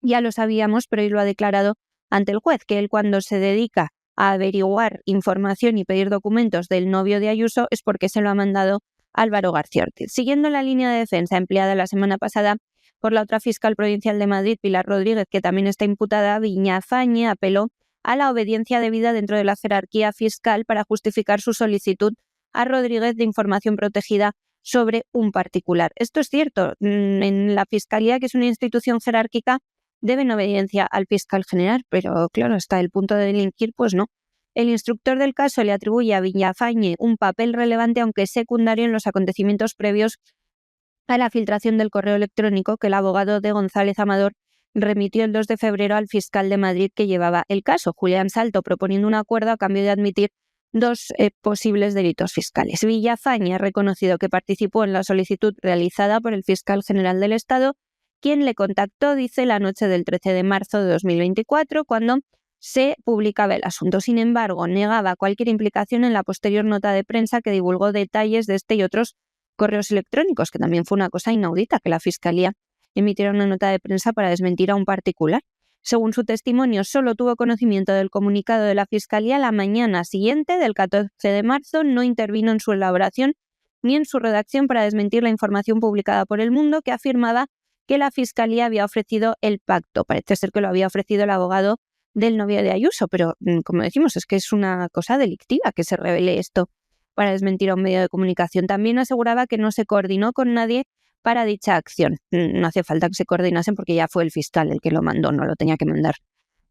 S1: Ya lo sabíamos, pero hoy lo ha declarado ante el juez, que él cuando se dedica a averiguar información y pedir documentos del novio de Ayuso es porque se lo ha mandado Álvaro García Ortiz. Siguiendo la línea de defensa empleada la semana pasada por la otra fiscal provincial de Madrid, Pilar Rodríguez, que también está imputada, Viñafañe apeló a la obediencia debida dentro de la jerarquía fiscal para justificar su solicitud a Rodríguez de información protegida sobre un particular. Esto es cierto. En la Fiscalía, que es una institución jerárquica, deben obediencia al fiscal general, pero claro, hasta el punto de delinquir, pues no. El instructor del caso le atribuye a Viñafañe un papel relevante, aunque secundario, en los acontecimientos previos a la filtración del correo electrónico que el abogado de González Amador remitió el 2 de febrero al fiscal de Madrid que llevaba el caso, Julián Salto, proponiendo un acuerdo a cambio de admitir 2 posibles delitos fiscales. Viñafañe ha reconocido que participó en la solicitud realizada por el fiscal general del Estado, quien le contactó, dice, la noche del 13 de marzo de 2024, cuando se publicaba el asunto. Sin embargo, negaba cualquier implicación en la posterior nota de prensa que divulgó detalles de este y otros correos electrónicos, que también fue una cosa inaudita, que la Fiscalía emitiera una nota de prensa para desmentir a un particular. Según su testimonio, solo tuvo conocimiento del comunicado de la Fiscalía la mañana siguiente, del 14 de marzo, no intervino en su elaboración ni en su redacción para desmentir la información publicada por El Mundo, que afirmaba que la Fiscalía había ofrecido el pacto. Parece ser que lo había ofrecido el abogado del novio de Ayuso, pero como decimos, es que es una cosa delictiva que se revele esto para desmentir a un medio de comunicación. También aseguraba que no se coordinó con nadie para dicha acción. No hacía falta que se coordinasen porque ya fue el fiscal el que lo mandó, no lo tenía que mandar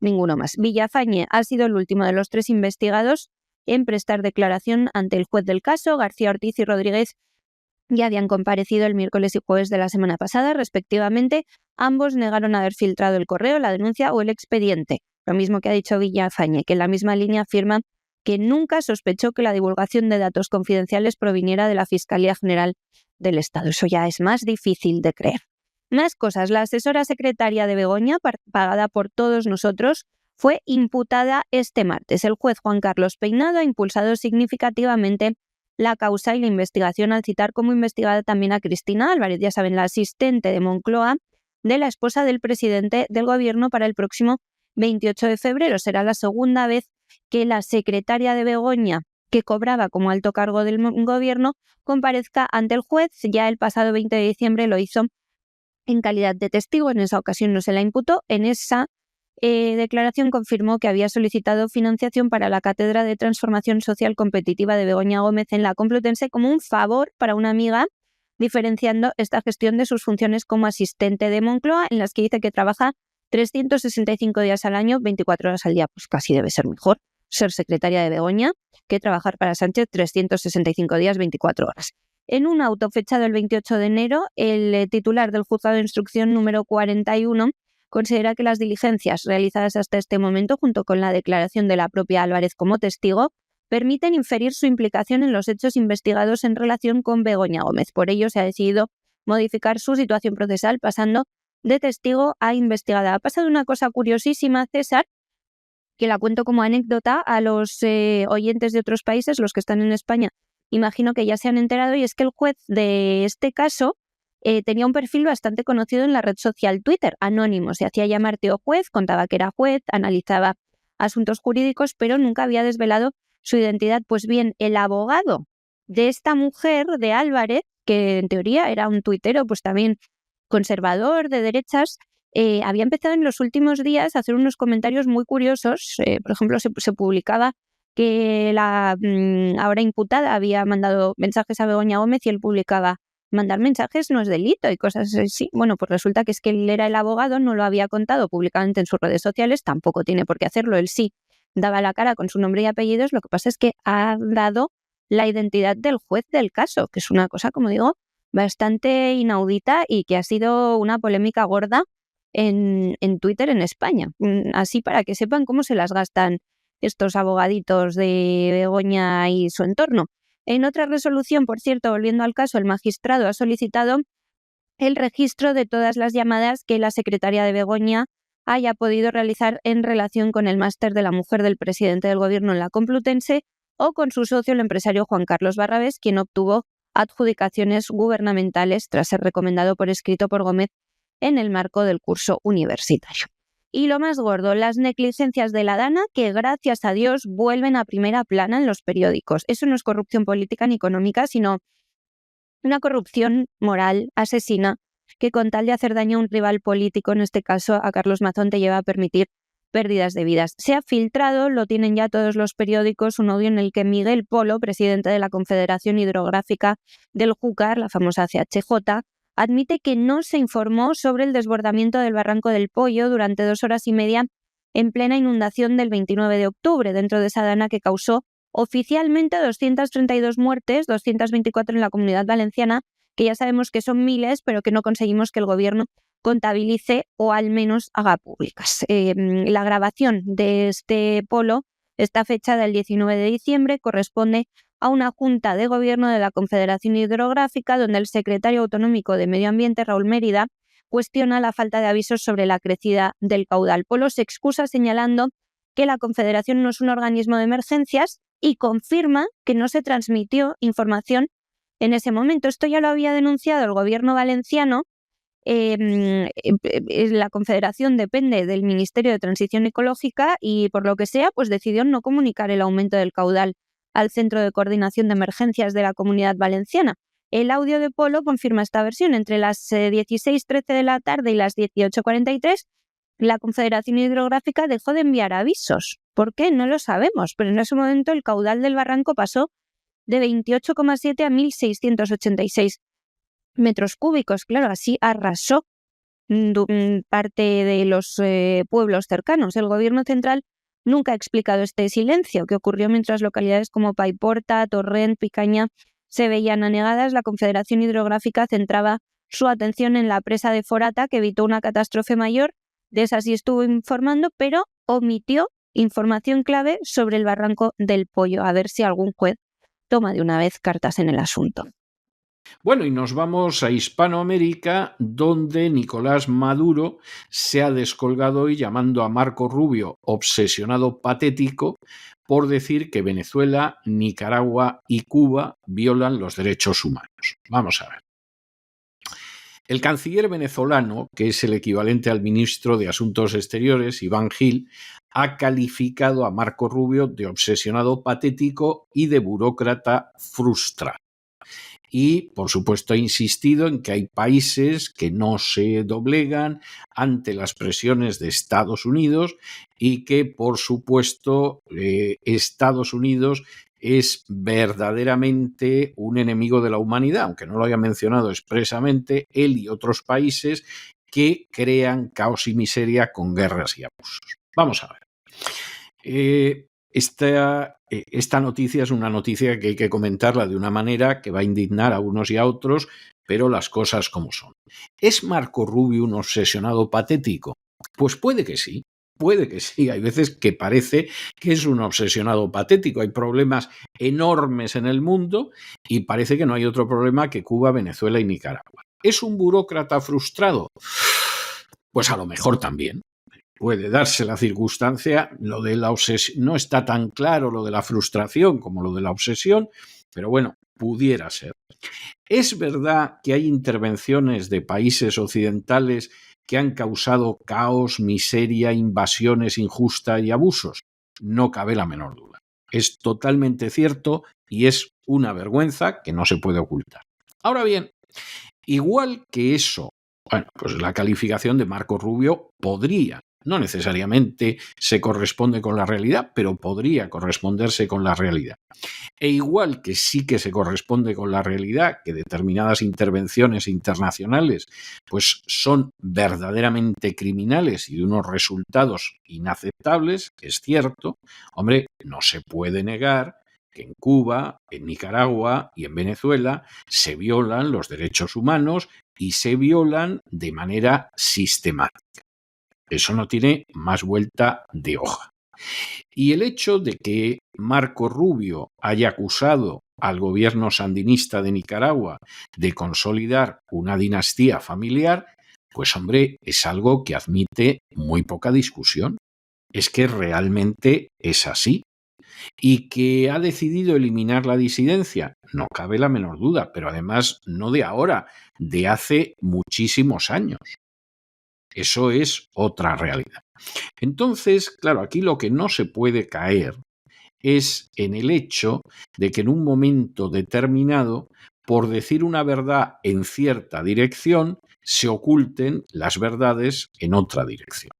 S1: ninguno más. Villafañe ha sido el último de los 3 investigados en prestar declaración ante el juez del caso. García Ortiz y Rodríguez ya habían comparecido el miércoles y jueves de la semana pasada, respectivamente. Ambos negaron haber filtrado el correo, la denuncia o el expediente. Lo mismo que ha dicho Villafañe, que en la misma línea afirma que nunca sospechó que la divulgación de datos confidenciales proviniera de la Fiscalía General del Estado. Eso ya es más difícil de creer. Más cosas. La asesora secretaria de Begoña, pagada por todos nosotros, fue imputada este martes. El juez Juan Carlos Peinado ha impulsado significativamente la causa y la investigación al citar como investigada también a Cristina Álvarez, ya saben, la asistente de Moncloa de la esposa del presidente del gobierno para el próximo 28 de febrero. Será la segunda vez que la secretaria de Begoña, que cobraba como alto cargo del gobierno, comparezca ante el juez. Ya el pasado 20 de diciembre lo hizo en calidad de testigo. En esa ocasión no se la imputó. En esa declaración confirmó que había solicitado financiación para la Cátedra de Transformación Social Competitiva de Begoña Gómez en la Complutense como un favor para una amiga, diferenciando esta gestión de sus funciones como asistente de Moncloa, en las que dice que trabaja 365 días al año, 24 horas al día. Pues casi debe ser mejor ser secretaria de Begoña que trabajar para Sánchez 365 días, 24 horas. En un auto fechado el 28 de enero, el titular del Juzgado de Instrucción número 41 considera que las diligencias realizadas hasta este momento, junto con la declaración de la propia Álvarez como testigo, permiten inferir su implicación en los hechos investigados en relación con Begoña Gómez. Por ello, se ha decidido modificar su situación procesal, pasando de testigo a investigada. Ha pasado una cosa curiosísima, César, que la cuento como anécdota a los oyentes de otros países, los que están en España, imagino que ya se han enterado, y es que el juez de este caso tenía un perfil bastante conocido en la red social Twitter, anónimo. Se hacía llamar Tío Juez, contaba que era juez, analizaba asuntos jurídicos, pero nunca había desvelado su identidad. Pues bien, el abogado de esta mujer, de Álvarez, que en teoría era un tuitero, pues también conservador, de derechas, había empezado en los últimos días a hacer unos comentarios muy curiosos. Por ejemplo, se publicaba que la ahora imputada había mandado mensajes a Begoña Gómez y él publicaba: mandar mensajes no es delito y cosas así. Bueno, pues resulta que es que él era el abogado, no lo había contado públicamente en sus redes sociales, tampoco tiene por qué hacerlo, él sí daba la cara con su nombre y apellidos. Lo que pasa es que ha dado la identidad del juez del caso, que es una cosa, como digo, bastante inaudita y que ha sido una polémica gorda en Twitter en España. Así para que sepan cómo se las gastan estos abogaditos de Begoña y su entorno. En otra resolución, por cierto, volviendo al caso, el magistrado ha solicitado el registro de todas las llamadas que la secretaria de Begoña haya podido realizar en relación con el máster de la mujer del presidente del gobierno en la Complutense o con su socio, el empresario Juan Carlos Barrabés, quien obtuvo adjudicaciones gubernamentales tras ser recomendado por escrito por Gómez en el marco del curso universitario. Y lo más gordo, las negligencias de la Dana, que gracias a Dios vuelven a primera plana en los periódicos. Eso no es corrupción política ni económica, sino una corrupción moral, asesina, que con tal de hacer daño a un rival político, en este caso a Carlos Mazón, te lleva a permitir pérdidas de vidas. Se ha filtrado, lo tienen ya todos los periódicos, un audio en el que Miguel Polo, presidente de la Confederación Hidrográfica del Júcar, la famosa CHJ, admite que no se informó sobre el desbordamiento del Barranco del Pollo durante 2 horas y media en plena inundación del 29 de octubre, dentro de esa dana que causó oficialmente 232 muertes, 224 en la Comunidad Valenciana, que ya sabemos que son miles, pero que no conseguimos que el gobierno contabilice o al menos haga públicas. La grabación de este Polo está fechada el 19 de diciembre, corresponde a una junta de gobierno de la Confederación Hidrográfica, donde el secretario autonómico de Medio Ambiente, Raúl Mérida, cuestiona la falta de avisos sobre la crecida del caudal. Polo se excusa señalando que la Confederación no es un organismo de emergencias y confirma que no se transmitió información en ese momento. Esto ya lo había denunciado el gobierno valenciano. La Confederación depende del Ministerio de Transición Ecológica y, por lo que sea, pues decidió no comunicar el aumento del caudal al Centro de Coordinación de Emergencias de la Comunidad Valenciana. El audio de Polo confirma esta versión. Entre las 16:13 de la tarde y las 18:43 la Confederación Hidrográfica dejó de enviar avisos. ¿Por qué? No lo sabemos, pero en ese momento el caudal del barranco pasó de 28,7 a 1.686 metros cúbicos. Claro, así arrasó parte de los pueblos cercanos. El gobierno central nunca ha explicado este silencio que ocurrió mientras localidades como Paiporta, Torrent, Picaña se veían anegadas. La Confederación Hidrográfica centraba su atención en la presa de Forata, que evitó una catástrofe mayor. De esa sí estuvo informando, pero omitió información clave sobre el barranco del Pollo. A ver si algún juez toma de una vez cartas en el asunto.
S3: Bueno, y nos vamos a Hispanoamérica, donde Nicolás Maduro se ha descolgado hoy llamando a Marco Rubio obsesionado patético por decir que Venezuela, Nicaragua y Cuba violan los derechos humanos. Vamos a ver. El canciller venezolano, que es el equivalente al ministro de Asuntos Exteriores, Iván Gil, ha calificado a Marco Rubio de obsesionado patético y de burócrata frustrado. Y, por supuesto, ha insistido en que hay países que no se doblegan ante las presiones de Estados Unidos y que, por supuesto, Estados Unidos es verdaderamente un enemigo de la humanidad, aunque no lo haya mencionado expresamente, él y otros países que crean caos y miseria con guerras y abusos. Vamos a ver. Esta noticia es una noticia que hay que comentarla de una manera que va a indignar a unos y a otros, pero las cosas como son. ¿Es Marco Rubio un obsesionado patético? Pues puede que sí. Puede que sí, hay veces que parece que es un obsesionado patético. Hay problemas enormes en el mundo y parece que no hay otro problema que Cuba, Venezuela y Nicaragua. ¿Es un burócrata frustrado? Pues a lo mejor también. Puede darse la circunstancia, lo de la obsesión, no está tan claro lo de la frustración como lo de la obsesión, pero bueno, pudiera ser. ¿Es verdad que hay intervenciones de países occidentales que han causado caos, miseria, invasiones injustas y abusos? No cabe la menor duda. Es totalmente cierto y es una vergüenza que no se puede ocultar. Ahora bien, igual que eso, bueno, pues la calificación de Marco Rubio podría, no necesariamente se corresponde con la realidad, pero podría corresponderse con la realidad. E igual que sí que se corresponde con la realidad, que determinadas intervenciones internacionales pues son verdaderamente criminales y de unos resultados inaceptables, es cierto, hombre, no se puede negar que en Cuba, en Nicaragua y en Venezuela se violan los derechos humanos y se violan de manera sistemática. Eso no tiene más vuelta de hoja. Y el hecho de que Marco Rubio haya acusado al gobierno sandinista de Nicaragua de consolidar una dinastía familiar, pues hombre, es algo que admite muy poca discusión. Es que realmente es así. ¿Y que ha decidido eliminar la disidencia? No cabe la menor duda, pero además no de ahora, de hace muchísimos años. Eso es otra realidad. Entonces, claro, aquí lo que no se puede caer es en el hecho de que en un momento determinado, por decir una verdad en cierta dirección, se oculten las verdades en otra dirección.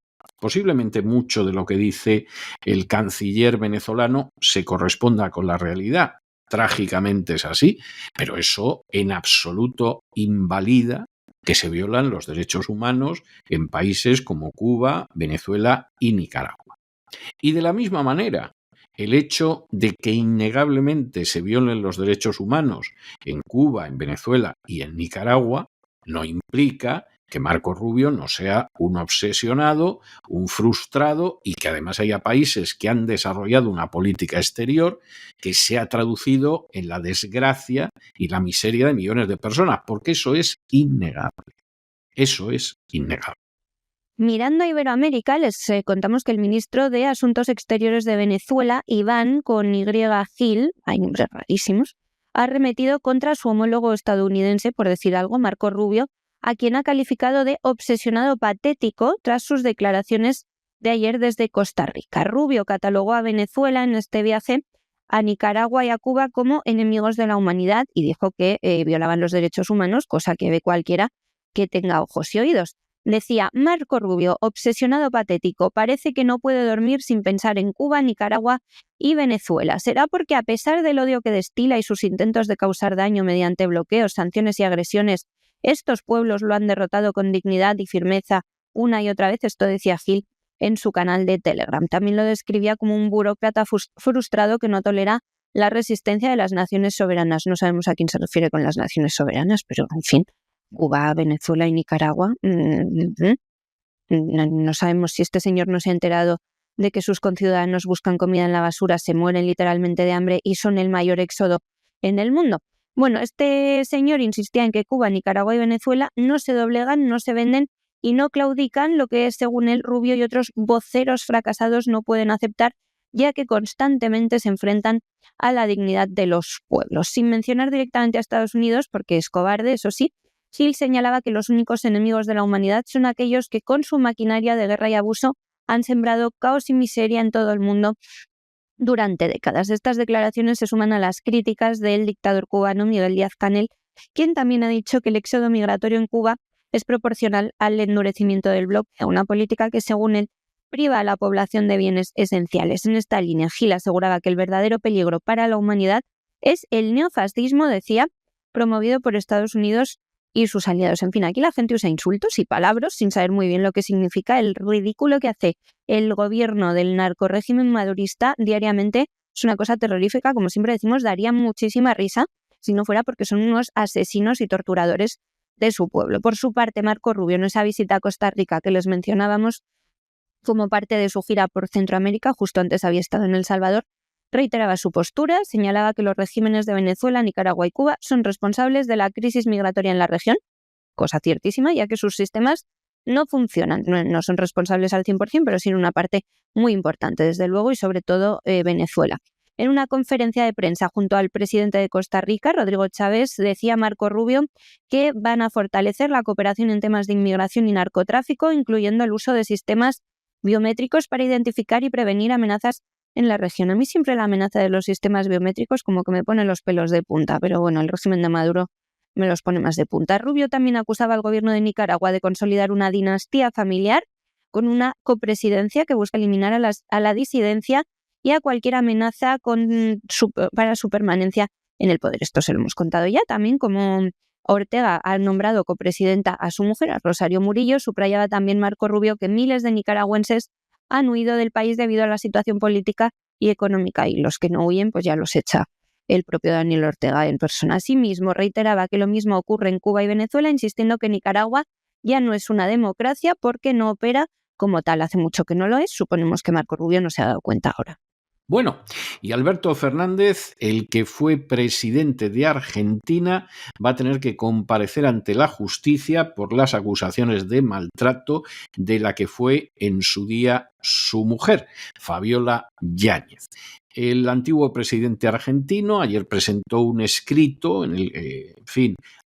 S3: Posiblemente mucho de lo que dice el canciller venezolano se corresponda con la realidad. Trágicamente es así, pero eso en absoluto invalida que se violan los derechos humanos en países como Cuba, Venezuela y Nicaragua. Y de la misma manera, el hecho de que innegablemente se violen los derechos humanos en Cuba, en Venezuela y en Nicaragua no implica que Marco Rubio no sea un obsesionado, un frustrado y que además haya países que han desarrollado una política exterior que se ha traducido en la desgracia y la miseria de millones de personas, porque eso es innegable. Eso es innegable.
S1: Mirando a Iberoamérica, les contamos que el ministro de Asuntos Exteriores de Venezuela, Iván con Y Gil, hay nombres rarísimos, ha arremetido contra su homólogo estadounidense, por decir algo, Marco Rubio, a quien ha calificado de obsesionado patético tras sus declaraciones de ayer desde Costa Rica. Rubio catalogó a Venezuela en este viaje a Nicaragua y a Cuba como enemigos de la humanidad y dijo que violaban los derechos humanos, cosa que ve cualquiera que tenga ojos y oídos. Decía, Marco Rubio, obsesionado patético, parece que no puede dormir sin pensar en Cuba, Nicaragua y Venezuela. ¿Será porque a pesar del odio que destila y sus intentos de causar daño mediante bloqueos, sanciones y agresiones, estos pueblos lo han derrotado con dignidad y firmeza una y otra vez? Esto decía Gil en su canal de Telegram. También lo describía como un burócrata frustrado que no tolera la resistencia de las naciones soberanas. No sabemos a quién se refiere con las naciones soberanas, pero en fin, Cuba, Venezuela y Nicaragua. No sabemos si este señor no se ha enterado de que sus conciudadanos buscan comida en la basura, se mueren literalmente de hambre y son el mayor éxodo en el mundo. Bueno, este señor insistía en que Cuba, Nicaragua y Venezuela no se doblegan, no se venden y no claudican, lo que según él Rubio y otros voceros fracasados no pueden aceptar, ya que constantemente se enfrentan a la dignidad de los pueblos. Sin mencionar directamente a Estados Unidos, porque es cobarde, eso sí, Gil señalaba que los únicos enemigos de la humanidad son aquellos que con su maquinaria de guerra y abuso han sembrado caos y miseria en todo el mundo durante décadas. Estas declaraciones se suman a las críticas del dictador cubano Miguel Díaz-Canel, quien también ha dicho que el éxodo migratorio en Cuba es proporcional al endurecimiento del bloqueo, una política que, según él, priva a la población de bienes esenciales. En esta línea, Gil aseguraba que el verdadero peligro para la humanidad es el neofascismo, decía, promovido por Estados Unidos y sus aliados. En fin, aquí la gente usa insultos y palabras sin saber muy bien lo que significa. El ridículo que hace el gobierno del narcorrégimen madurista diariamente es una cosa terrorífica. Como siempre decimos, daría muchísima risa si no fuera porque son unos asesinos y torturadores de su pueblo. Por su parte, Marco Rubio, en esa visita a Costa Rica que les mencionábamos como parte de su gira por Centroamérica, justo antes había estado en El Salvador, reiteraba su postura, señalaba que los regímenes de Venezuela, Nicaragua y Cuba son responsables de la crisis migratoria en la región, cosa ciertísima, ya que sus sistemas no funcionan, no son responsables al 100%, pero sí en una parte muy importante, desde luego, y sobre todo Venezuela. En una conferencia de prensa junto al presidente de Costa Rica, Rodrigo Chávez, decía Marco Rubio que van a fortalecer la cooperación en temas de inmigración y narcotráfico, incluyendo el uso de sistemas biométricos para identificar y prevenir amenazas en la región. A mí siempre la amenaza de los sistemas biométricos como que me pone los pelos de punta, pero bueno, el régimen de Maduro me los pone más de punta. Rubio también acusaba al gobierno de Nicaragua de consolidar una dinastía familiar con una copresidencia que busca eliminar a la disidencia y a cualquier amenaza para su permanencia en el poder. Esto se lo hemos contado ya también, como Ortega ha nombrado copresidenta a su mujer, a Rosario Murillo. Subrayaba también Marco Rubio que miles de nicaragüenses han huido del país debido a la situación política y económica, y los que no huyen pues ya los echa el propio Daniel Ortega en persona. Asimismo, reiteraba que lo mismo ocurre en Cuba y Venezuela, insistiendo que Nicaragua ya no es una democracia porque no opera como tal. Hace mucho que no lo es, suponemos que Marco Rubio no se ha dado cuenta ahora.
S3: Bueno, y Alberto Fernández, el que fue presidente de Argentina, va a tener que comparecer ante la justicia por las acusaciones de maltrato de la que fue en su día su mujer, Fabiola Yáñez. El antiguo presidente argentino ayer presentó un escrito en el,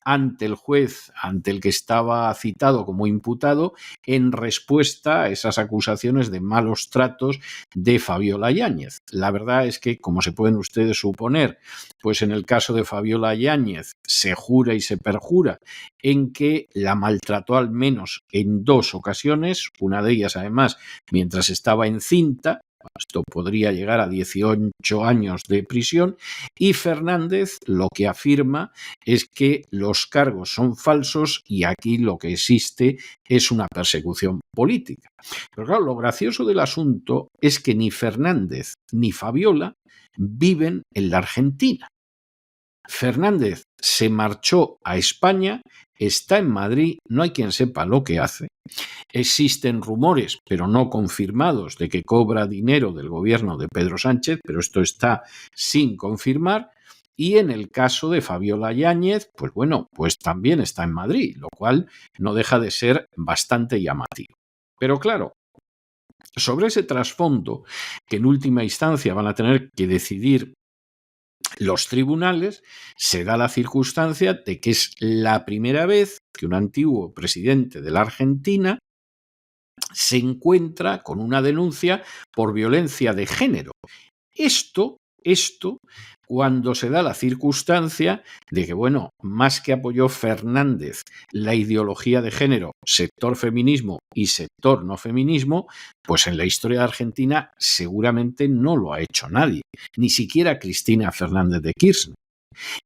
S3: ante el juez ante el que estaba citado como imputado en respuesta a esas acusaciones de malos tratos de Fabiola Yáñez. La verdad es que, como se pueden ustedes suponer, pues en el caso de Fabiola Yáñez se jura y se perjura en que la maltrató al menos en 2 ocasiones, una de ellas además mientras estaba encinta. Esto podría llegar a 18 años de prisión, y Fernández lo que afirma es que los cargos son falsos y aquí lo que existe es una persecución política. Pero claro, lo gracioso del asunto es que ni Fernández ni Fabiola viven en la Argentina. Fernández se marchó a España, está en Madrid, no hay quien sepa lo que hace. Existen rumores, pero no confirmados, de que cobra dinero del gobierno de Pedro Sánchez, pero esto está sin confirmar. Y en el caso de Fabiola Yáñez, pues bueno, pues también está en Madrid, lo cual no deja de ser bastante llamativo. Pero claro, sobre ese trasfondo que en última instancia van a tener que decidir los tribunales, se da la circunstancia de que es la primera vez que un antiguo presidente de la Argentina se encuentra con una denuncia por violencia de género. Esto Esto cuando se da la circunstancia de que, bueno, más que apoyó Fernández la ideología de género, sector feminismo y sector no feminismo, pues en la historia de Argentina seguramente no lo ha hecho nadie, ni siquiera Cristina Fernández de Kirchner.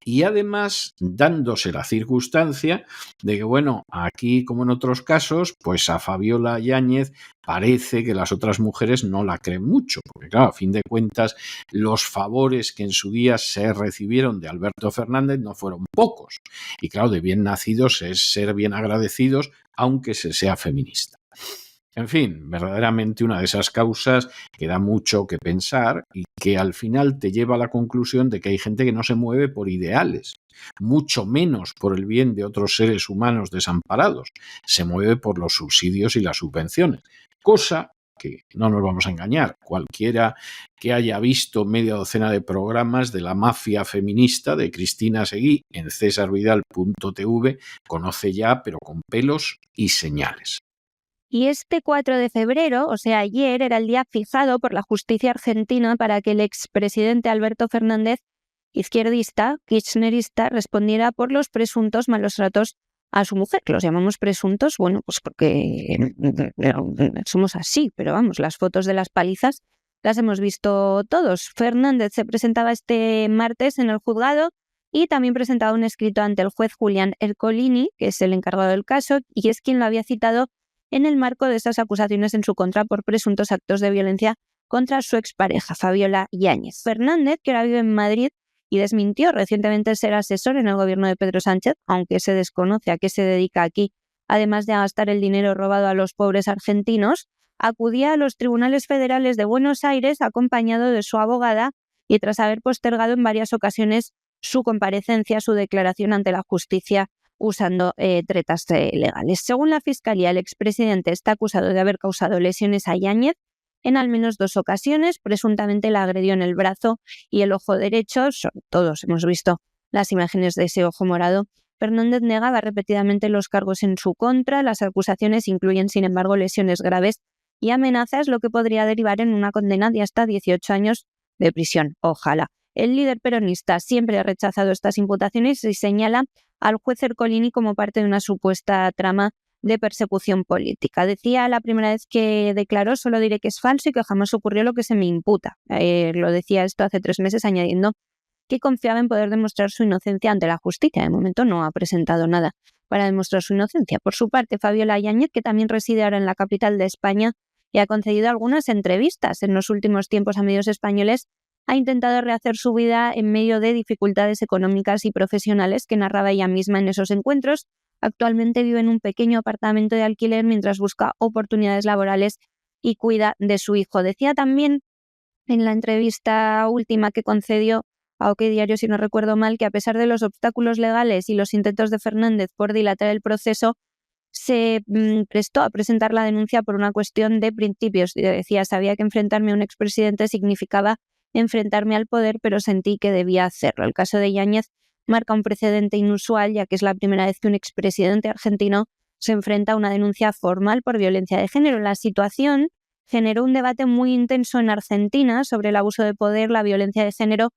S3: Y además dándose la circunstancia de que, bueno, aquí como en otros casos, pues a Fabiola Yáñez parece que las otras mujeres no la creen mucho, porque claro, a fin de cuentas, los favores que en su día se recibieron de Alberto Fernández no fueron pocos. Y claro, de bien nacidos es ser bien agradecidos, aunque se sea feminista. En fin, verdaderamente una de esas causas que da mucho que pensar y que al final te lleva a la conclusión de que hay gente que no se mueve por ideales, mucho menos por el bien de otros seres humanos desamparados, se mueve por los subsidios y las subvenciones, cosa que no nos vamos a engañar, cualquiera que haya visto media docena de programas de la mafia feminista de Cristina Seguí en cesarvidal.tv conoce ya, pero con pelos y señales.
S1: Y este 4 de febrero, o sea, ayer, era el día fijado por la justicia argentina para que el expresidente Alberto Fernández, izquierdista, kirchnerista, respondiera por los presuntos malos tratos a su mujer. Los llamamos presuntos, bueno, pues porque somos así, pero vamos, las fotos de las palizas las hemos visto todos. Fernández se presentaba este martes en el juzgado y también presentaba un escrito ante el juez Julián Ercolini, que es el encargado del caso y es quien lo había citado en el marco de estas acusaciones en su contra por presuntos actos de violencia contra su expareja, Fabiola Yáñez. Fernández, que ahora vive en Madrid y desmintió recientemente ser asesor en el gobierno de Pedro Sánchez, aunque se desconoce a qué se dedica aquí, además de a gastar el dinero robado a los pobres argentinos, acudía a los tribunales federales de Buenos Aires acompañado de su abogada y tras haber postergado en varias ocasiones su comparecencia, su declaración ante la justicia, usando tretas legales. Según la Fiscalía, el expresidente está acusado de haber causado lesiones a Yáñez en al menos 2 ocasiones. Presuntamente la agredió en el brazo y el ojo derecho. Todos hemos visto las imágenes de ese ojo morado. Fernández negaba repetidamente los cargos en su contra. Las acusaciones incluyen, sin embargo, lesiones graves y amenazas, lo que podría derivar en una condena de hasta 18 años de prisión. Ojalá. El líder peronista siempre ha rechazado estas imputaciones y señala al juez Ercolini como parte de una supuesta trama de persecución política. Decía la primera vez que declaró: solo diré que es falso y que jamás ocurrió lo que se me imputa. Lo decía esto hace 3 meses, añadiendo que confiaba en poder demostrar su inocencia ante la justicia. De momento no ha presentado nada para demostrar su inocencia. Por su parte, Fabiola Yáñez, que también reside ahora en la capital de España y ha concedido algunas entrevistas en los últimos tiempos a medios españoles, ha intentado rehacer su vida en medio de dificultades económicas y profesionales que narraba ella misma en esos encuentros. Actualmente vive en un pequeño apartamento de alquiler mientras busca oportunidades laborales y cuida de su hijo. Decía también en la entrevista última que concedió a OK Diario, si no recuerdo mal, que a pesar de los obstáculos legales y los intentos de Fernández por dilatar el proceso, se prestó a presentar la denuncia por una cuestión de principios. Decía: sabía que enfrentarme a un expresidente significaba enfrentarme al poder, pero sentí que debía hacerlo. El caso de Yáñez marca un precedente inusual, ya que es la primera vez que un expresidente argentino se enfrenta a una denuncia formal por violencia de género. La situación generó un debate muy intenso en Argentina sobre el abuso de poder, la violencia de género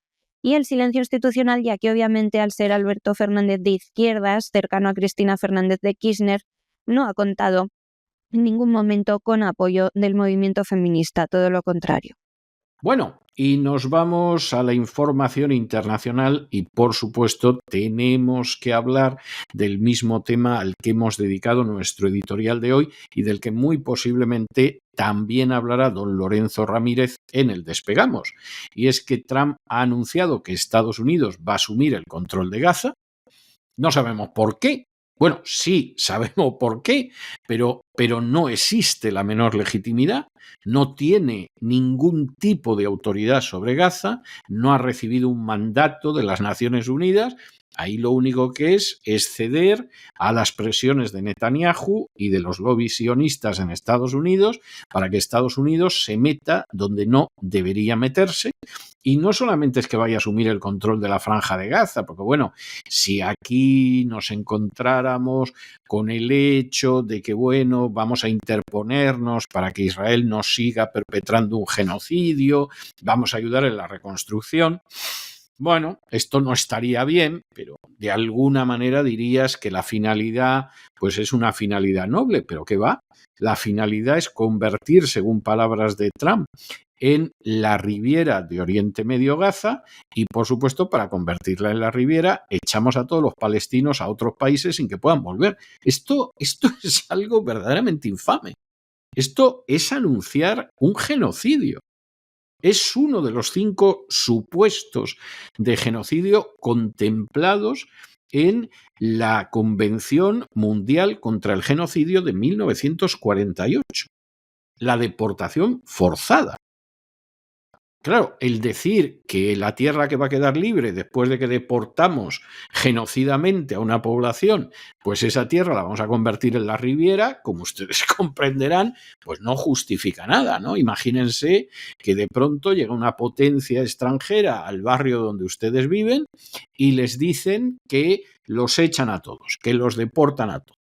S1: y el silencio institucional, ya que obviamente al ser Alberto Fernández de izquierdas, cercano a Cristina Fernández de Kirchner, no ha contado en ningún momento con apoyo del movimiento feminista, todo lo contrario.
S3: Bueno, y nos vamos a la información internacional y, por supuesto, tenemos que hablar del mismo tema al que hemos dedicado nuestro editorial de hoy y del que muy posiblemente también hablará don Lorenzo Ramírez en el Despegamos. Y es que Trump ha anunciado que Estados Unidos va a asumir el control de Gaza. No sabemos por qué. Bueno, sí sabemos por qué, pero no existe la menor legitimidad, no tiene ningún tipo de autoridad sobre Gaza, no ha recibido un mandato de las Naciones Unidas Ahí lo único que es ceder a las presiones de Netanyahu y de los lobbies sionistas en Estados Unidos para que Estados Unidos se meta donde no debería meterse. Y no solamente es que vaya a asumir el control de la Franja de Gaza, porque bueno, si aquí nos encontráramos con el hecho de que bueno, vamos a interponernos para que Israel no siga perpetrando un genocidio, vamos a ayudar en la reconstrucción. Bueno, esto no estaría bien, pero de alguna manera dirías que la finalidad pues es una finalidad noble, pero ¿qué va? La finalidad es convertir, según palabras de Trump, en la Riviera de Oriente Medio Gaza y, por supuesto, para convertirla en la Riviera, echamos a todos los palestinos a otros países sin que puedan volver. Esto es algo verdaderamente infame. Esto es anunciar un genocidio. Es uno de los 5 supuestos de genocidio contemplados en la Convención Mundial contra el Genocidio de 1948, la deportación forzada. Claro, el decir que la tierra que va a quedar libre después de que deportamos genocidamente a una población, pues esa tierra la vamos a convertir en la Riviera, como ustedes comprenderán, pues no justifica nada, ¿no? Imagínense que de pronto llega una potencia extranjera al barrio donde ustedes viven y les dicen que los echan a todos, que los deportan a todos.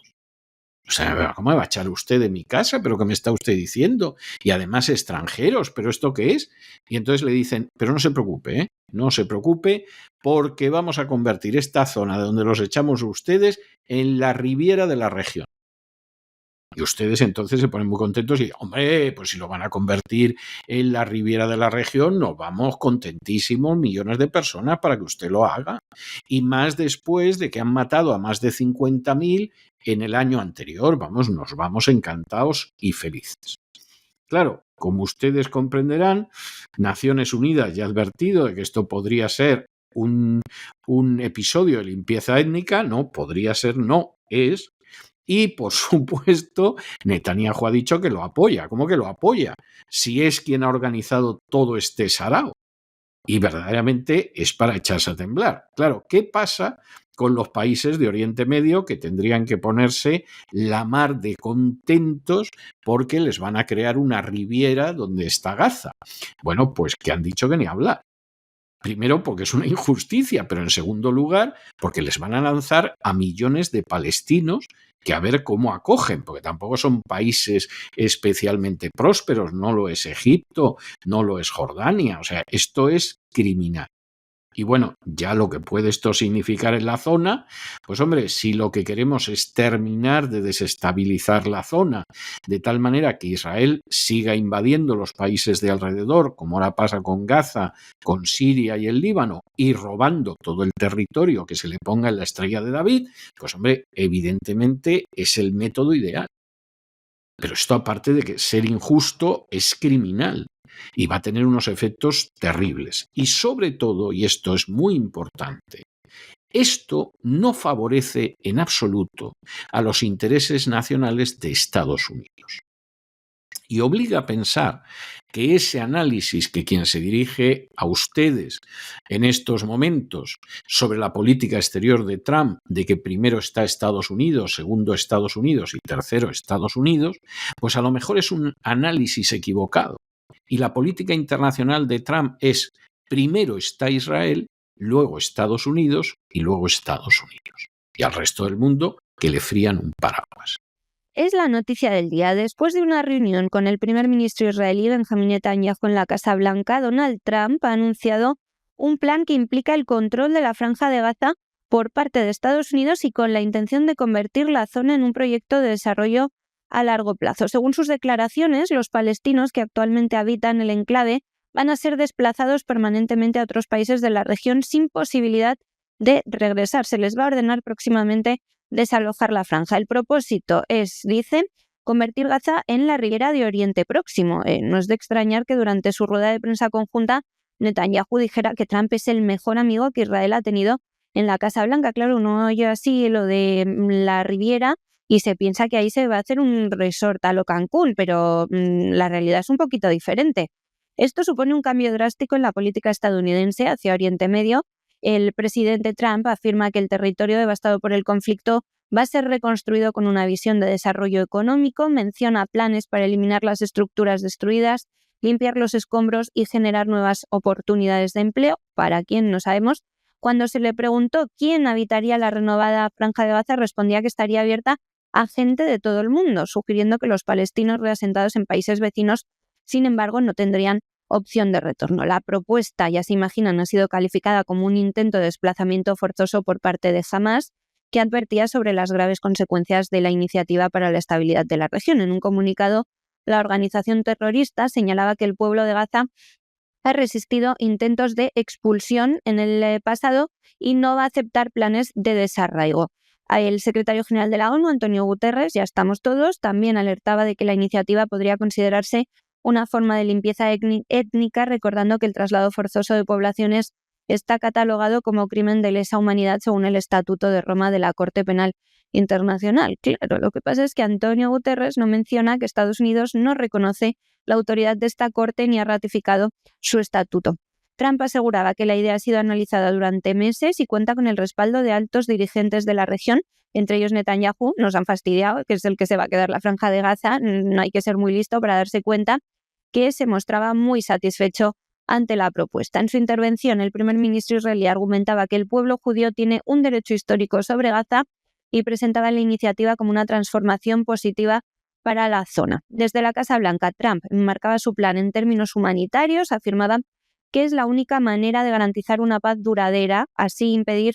S3: O sea, ¿cómo me va a echar usted de mi casa? ¿Pero qué me está usted diciendo? Y además extranjeros, ¿pero esto qué es? Y entonces le dicen, pero no se preocupe, ¿eh? No se preocupe porque vamos a convertir esta zona de donde los echamos ustedes en la Riviera de la región. Y ustedes entonces se ponen muy contentos y, hombre, pues si lo van a convertir en la Riviera de la región, nos vamos contentísimos, millones de personas para que usted lo haga. Y más después de que han matado a más de 50.000 en el año anterior. Vamos, nos vamos encantados y felices. Claro, como ustedes comprenderán, Naciones Unidas ya ha advertido de que esto podría ser un episodio de limpieza étnica. No, podría ser, no, es. Y, por supuesto, Netanyahu ha dicho que lo apoya. ¿Cómo que lo apoya? Si es quien ha organizado todo este sarao. Y verdaderamente es para echarse a temblar. Claro, ¿qué pasa con los países de Oriente Medio que tendrían que ponerse la mar de contentos porque les van a crear una riviera donde está Gaza? Bueno, pues que han dicho que ni hablar. Primero, porque es una injusticia, pero en segundo lugar, porque les van a lanzar a millones de palestinos que a ver cómo acogen, porque tampoco son países especialmente prósperos, no lo es Egipto, no lo es Jordania, o sea, esto es criminal. Y bueno, ya lo que puede esto significar en la zona, pues hombre, si lo que queremos es terminar de desestabilizar la zona, de tal manera que Israel siga invadiendo los países de alrededor, como ahora pasa con Gaza, con Siria y el Líbano, y robando todo el territorio que se le ponga en la estrella de David, pues hombre, evidentemente es el método ideal. Pero esto, aparte de que ser injusto, es criminal y va a tener unos efectos terribles. Y sobre todo, y esto es muy importante, esto no favorece en absoluto a los intereses nacionales de Estados Unidos. Y obliga a pensar que ese análisis que quien se dirige a ustedes en estos momentos sobre la política exterior de Trump, de que primero está Estados Unidos, segundo Estados Unidos y tercero Estados Unidos, pues a lo mejor es un análisis equivocado. Y la política internacional de Trump es primero está Israel, luego Estados Unidos y luego Estados Unidos. Y al resto del mundo que le frían un paraguas.
S1: Es la noticia del día. Después de una reunión con el primer ministro israelí Benjamin Netanyahu en la Casa Blanca, Donald Trump ha anunciado un plan que implica el control de la Franja de Gaza por parte de Estados Unidos y con la intención de convertir la zona en un proyecto de desarrollo a largo plazo. Según sus declaraciones, los palestinos que actualmente habitan el enclave van a ser desplazados permanentemente a otros países de la región sin posibilidad de regresar. Se les va a ordenar próximamente desalojar la franja. El propósito es, dice, convertir Gaza en la Riviera de Oriente Próximo. No es de extrañar que durante su rueda de prensa conjunta Netanyahu dijera que Trump es el mejor amigo que Israel ha tenido en la Casa Blanca. Claro, uno oye así lo de la Riviera y se piensa que ahí se va a hacer un resort a lo Cancún, pero la realidad es un poquito diferente. Esto supone un cambio drástico en la política estadounidense hacia Oriente Medio El presidente Trump afirma que el territorio devastado por el conflicto va a ser reconstruido con una visión de desarrollo económico, menciona planes para eliminar las estructuras destruidas, limpiar los escombros y generar nuevas oportunidades de empleo. ¿Para quién? No sabemos. Cuando se le preguntó quién habitaría la renovada Franja de Gaza, respondía que estaría abierta a gente de todo el mundo, sugiriendo que los palestinos reasentados en países vecinos, sin embargo, no tendrían opción de retorno. La propuesta, ya se imaginan, ha sido calificada como un intento de desplazamiento forzoso por parte de Hamás, que advertía sobre las graves consecuencias de la iniciativa para la estabilidad de la región. En un comunicado, la organización terrorista señalaba que el pueblo de Gaza ha resistido intentos de expulsión en el pasado y no va a aceptar planes de desarraigo. El secretario general de la ONU, Antonio Guterres, ya estamos todos, también alertaba de que la iniciativa podría considerarse una forma de limpieza étnica, recordando que el traslado forzoso de poblaciones está catalogado como crimen de lesa humanidad según el Estatuto de Roma de la Corte Penal Internacional. Claro, lo que pasa es que Antonio Guterres no menciona que Estados Unidos no reconoce la autoridad de esta Corte ni ha ratificado su estatuto. Trump aseguraba que la idea ha sido analizada durante meses y cuenta con el respaldo de altos dirigentes de la región, entre ellos Netanyahu. Nos han fastidiado, que es el que se va a quedar la Franja de Gaza. No hay que ser muy listo para darse cuenta que se mostraba muy satisfecho ante la propuesta. En su intervención, el primer ministro israelí argumentaba que el pueblo judío tiene un derecho histórico sobre Gaza y presentaba la iniciativa como una transformación positiva para la zona. Desde la Casa Blanca, Trump marcaba su plan en términos humanitarios, afirmaba que es la única manera de garantizar una paz duradera, así impedir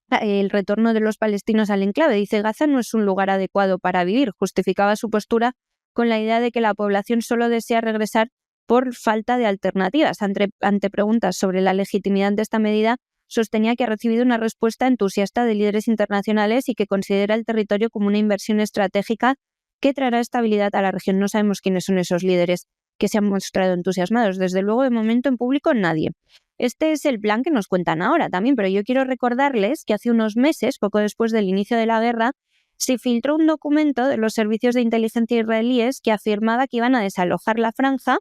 S1: el retorno de los palestinos al enclave. Dice, Gaza no es un lugar adecuado para vivir. Justificaba su postura con la idea de que la población solo desea regresar por falta de alternativas. Ante preguntas sobre la legitimidad de esta medida, sostenía que ha recibido una respuesta entusiasta de líderes internacionales y que considera el territorio como una inversión estratégica que traerá estabilidad a la región. No sabemos quiénes son esos líderes que se han mostrado entusiasmados. Desde luego, de momento, en público, nadie. Este es el plan que nos cuentan ahora también, pero yo quiero recordarles que hace unos meses, poco después del inicio de la guerra, se filtró un documento de los servicios de inteligencia israelíes que afirmaba que iban a desalojar la franja,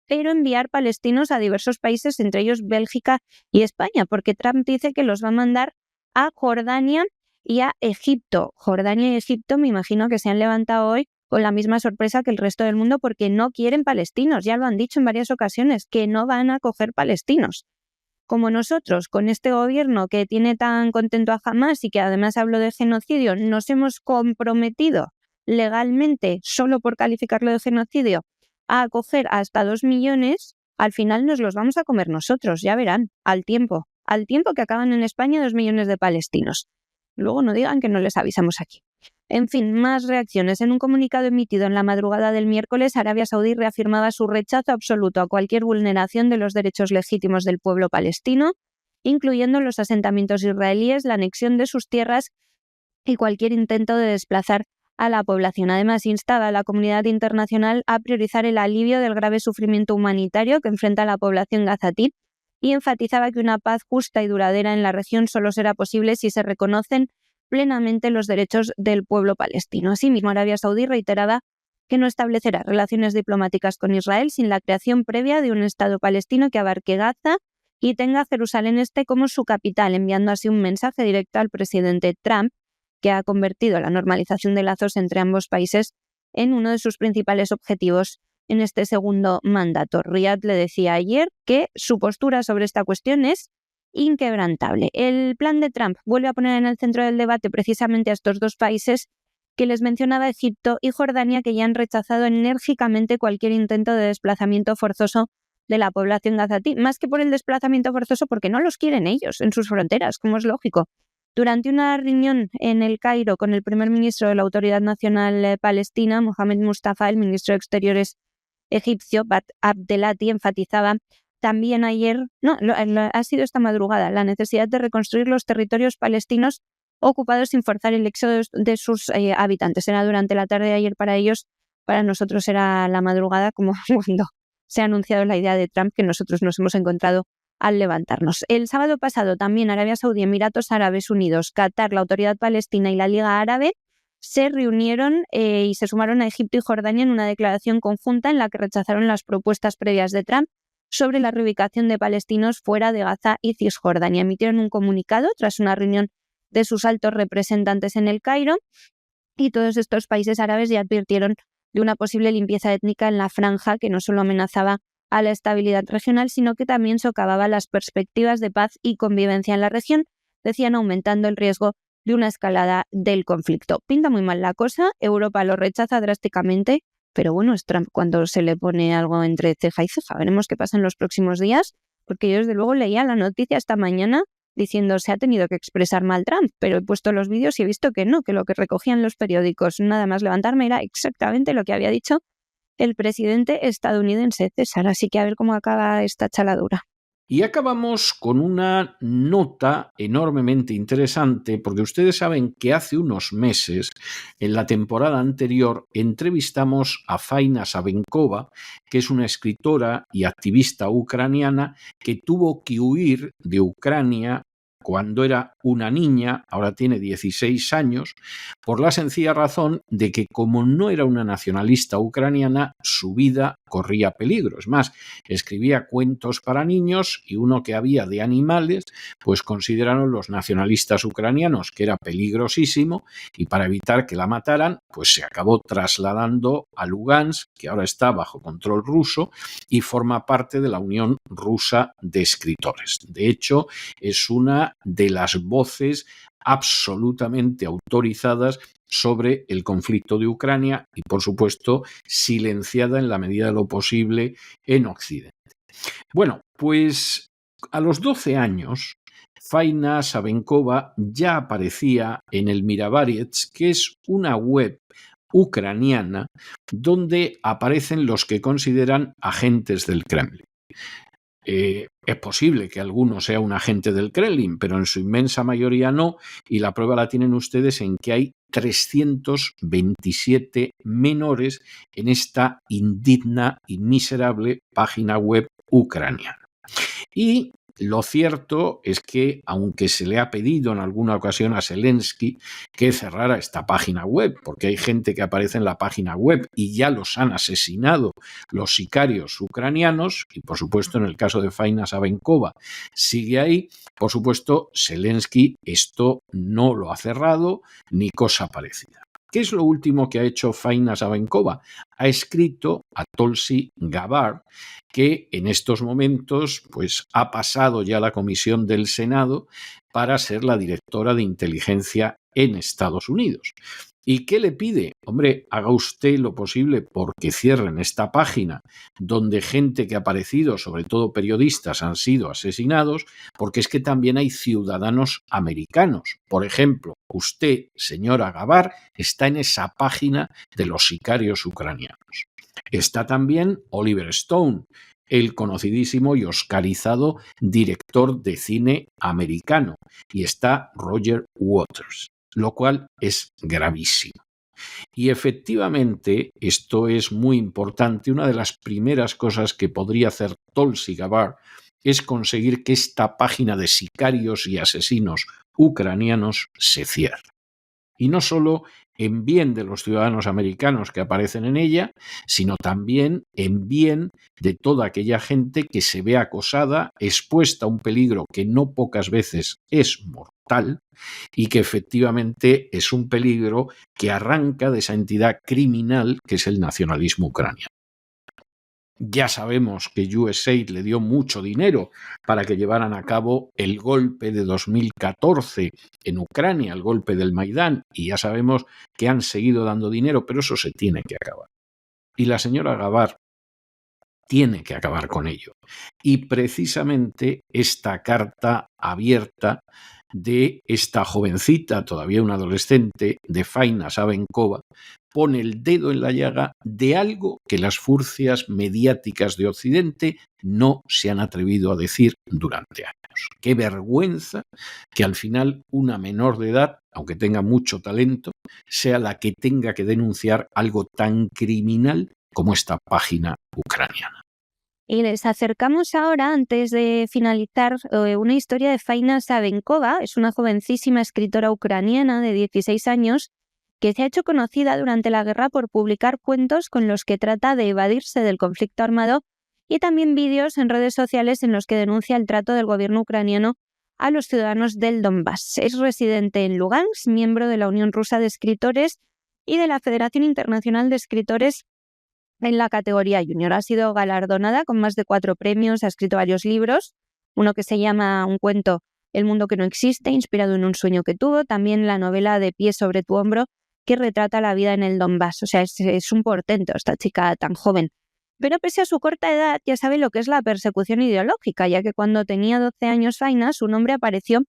S1: pero enviar palestinos a diversos países, entre ellos Bélgica y España, porque Trump dice que los va a mandar a Jordania y a Egipto. Jordania y Egipto me imagino que se han levantado hoy con la misma sorpresa que el resto del mundo porque no quieren palestinos. Ya lo han dicho en varias ocasiones, que no van a acoger palestinos. Como nosotros, con este gobierno que tiene tan contento a Hamás y que además habló de genocidio, nos hemos comprometido legalmente, solo por calificarlo de genocidio, a acoger hasta 2 millones, al final nos los vamos a comer nosotros, ya verán, al tiempo que acaban en España 2 millones de palestinos. Luego no digan que no les avisamos aquí. En fin, más reacciones. En un comunicado emitido en la madrugada del miércoles, Arabia Saudí reafirmaba su rechazo absoluto a cualquier vulneración de los derechos legítimos del pueblo palestino, incluyendo los asentamientos israelíes, la anexión de sus tierras y cualquier intento de desplazar a la población. Además, instaba a la comunidad internacional a priorizar el alivio del grave sufrimiento humanitario que enfrenta la población gazatí y enfatizaba que una paz justa y duradera en la región solo será posible si se reconocen plenamente los derechos del pueblo palestino. Asimismo, Arabia Saudí reiteraba que no establecerá relaciones diplomáticas con Israel sin la creación previa de un Estado palestino que abarque Gaza y tenga Jerusalén Este como su capital, enviando así un mensaje directo al presidente Trump, que ha convertido la normalización de lazos entre ambos países en uno de sus principales objetivos en este segundo mandato. Riyadh le decía ayer que su postura sobre esta cuestión es inquebrantable. El plan de Trump vuelve a poner en el centro del debate precisamente a estos dos países que les mencionaba, Egipto y Jordania, que ya han rechazado enérgicamente cualquier intento de desplazamiento forzoso de la población gazatí, más que por el desplazamiento forzoso porque no los quieren ellos en sus fronteras, como es lógico. Durante una reunión en el Cairo con el primer ministro de la Autoridad Nacional Palestina, Mohamed Mustafa, el ministro de Exteriores egipcio, Bat Abdelati, enfatizaba también ayer, ha sido esta madrugada, la necesidad de reconstruir los territorios palestinos ocupados sin forzar el éxodo de sus habitantes. Era durante la tarde de ayer para ellos, para nosotros era la madrugada, como cuando se ha anunciado la idea de Trump que nosotros nos hemos encontrado al levantarnos. El sábado pasado también Arabia Saudí, Emiratos Árabes Unidos, Qatar, la Autoridad Palestina y la Liga Árabe se reunieron y se sumaron a Egipto y Jordania en una declaración conjunta en la que rechazaron las propuestas previas de Trump sobre la reubicación de palestinos fuera de Gaza y Cisjordania. Emitieron un comunicado tras una reunión de sus altos representantes en El Cairo, y todos estos países árabes ya advirtieron de una posible limpieza étnica en la franja que no solo amenazaba a la estabilidad regional, sino que también socavaba las perspectivas de paz y convivencia en la región, decían, aumentando el riesgo de una escalada del conflicto. Pinta muy mal la cosa, Europa lo rechaza drásticamente, pero bueno, es Trump cuando se le pone algo entre ceja y ceja. Veremos qué pasa en los próximos días, porque yo desde luego leía la noticia esta mañana diciendo se ha tenido que expresar mal Trump, pero he puesto los vídeos y he visto que no, que lo que recogían los periódicos nada más levantarme era exactamente lo que había dicho el presidente estadounidense, César. Así que a ver cómo acaba esta chaladura.
S3: Y acabamos con una nota enormemente interesante, porque ustedes saben que hace unos meses, en la temporada anterior, entrevistamos a Faina Sabenkova, que es una escritora y activista ucraniana que tuvo que huir de Ucrania cuando era una niña, ahora tiene 16 años, por la sencilla razón de que como no era una nacionalista ucraniana, su vida corría peligro. Es más, escribía cuentos para niños y uno que había de animales, pues consideraron los nacionalistas ucranianos que era peligrosísimo y para evitar que la mataran, pues se acabó trasladando a Lugansk, que ahora está bajo control ruso y forma parte de la Unión Rusa de Escritores. De hecho, es una de las voces absolutamente autorizadas sobre el conflicto de Ucrania y, por supuesto, silenciada en la medida de lo posible en Occidente. Bueno, pues a los 12 años, Faina Sabenkova ya aparecía en el Mirabarets, que es una web ucraniana donde aparecen los que consideran agentes del Kremlin. Es posible que alguno sea un agente del Kremlin, pero en su inmensa mayoría no, y la prueba la tienen ustedes en que hay 327 menores en esta indigna y miserable página web ucraniana. Y lo cierto es que, aunque se le ha pedido en alguna ocasión a Zelensky que cerrara esta página web, porque hay gente que aparece en la página web y ya los han asesinado los sicarios ucranianos, y por supuesto en el caso de Faina Sabenkova sigue ahí, por supuesto Zelensky esto no lo ha cerrado ni cosa parecida. ¿Qué es lo último que ha hecho Faina Sabenkova? Ha escrito a Tulsi Gabbard, que en estos momentos pues, ha pasado ya la comisión del Senado para ser la directora de inteligencia en Estados Unidos. ¿Y qué le pide? Hombre, haga usted lo posible porque cierren esta página donde gente que ha aparecido, sobre todo periodistas, han sido asesinados, porque es que también hay ciudadanos americanos. Por ejemplo, usted, señora Gabbard, está en esa página de los sicarios ucranianos. Está también Oliver Stone, el conocidísimo y oscarizado director de cine americano, y está Roger Waters, lo cual es gravísimo. Y efectivamente, esto es muy importante, una de las primeras cosas que podría hacer Tulsi Gabbard es conseguir que esta página de sicarios y asesinos ucranianos se cierre. Y no solo en bien de los ciudadanos americanos que aparecen en ella, sino también en bien de toda aquella gente que se ve acosada, expuesta a un peligro que no pocas veces es mortal y que efectivamente es un peligro que arranca de esa entidad criminal que es el nacionalismo ucraniano. Ya sabemos que USAID le dio mucho dinero para que llevaran a cabo el golpe de 2014 en Ucrania, el golpe del Maidán, y ya sabemos que han seguido dando dinero, pero eso se tiene que acabar. Y la señora Gabbard tiene que acabar con ello. Y precisamente esta carta abierta de esta jovencita, todavía una adolescente, de Faina Sabenkova, pone el dedo en la llaga de algo que las furcias mediáticas de Occidente no se han atrevido a decir durante años. Qué vergüenza que al final una menor de edad, aunque tenga mucho talento, sea la que tenga que denunciar algo tan criminal como esta página ucraniana.
S1: Y les acercamos ahora, antes de finalizar, una historia de Faina Sabenkova. Es una jovencísima escritora ucraniana de 16 años que se ha hecho conocida durante la guerra por publicar cuentos con los que trata de evadirse del conflicto armado y también vídeos en redes sociales en los que denuncia el trato del gobierno ucraniano a los ciudadanos del Donbass. Es residente en Lugansk, miembro de la Unión Rusa de Escritores y de la Federación Internacional de Escritores en la categoría junior. Ha sido galardonada con más de 4 premios, ha escrito varios libros, uno que se llama un cuento El mundo que no existe, inspirado en un sueño que tuvo, también la novela De pie sobre tu hombro, que retrata la vida en el Donbass. O sea, es un portento esta chica tan joven. Pero pese a su corta edad, ya sabe lo que es la persecución ideológica, ya que cuando tenía 12 años Faina, su nombre apareció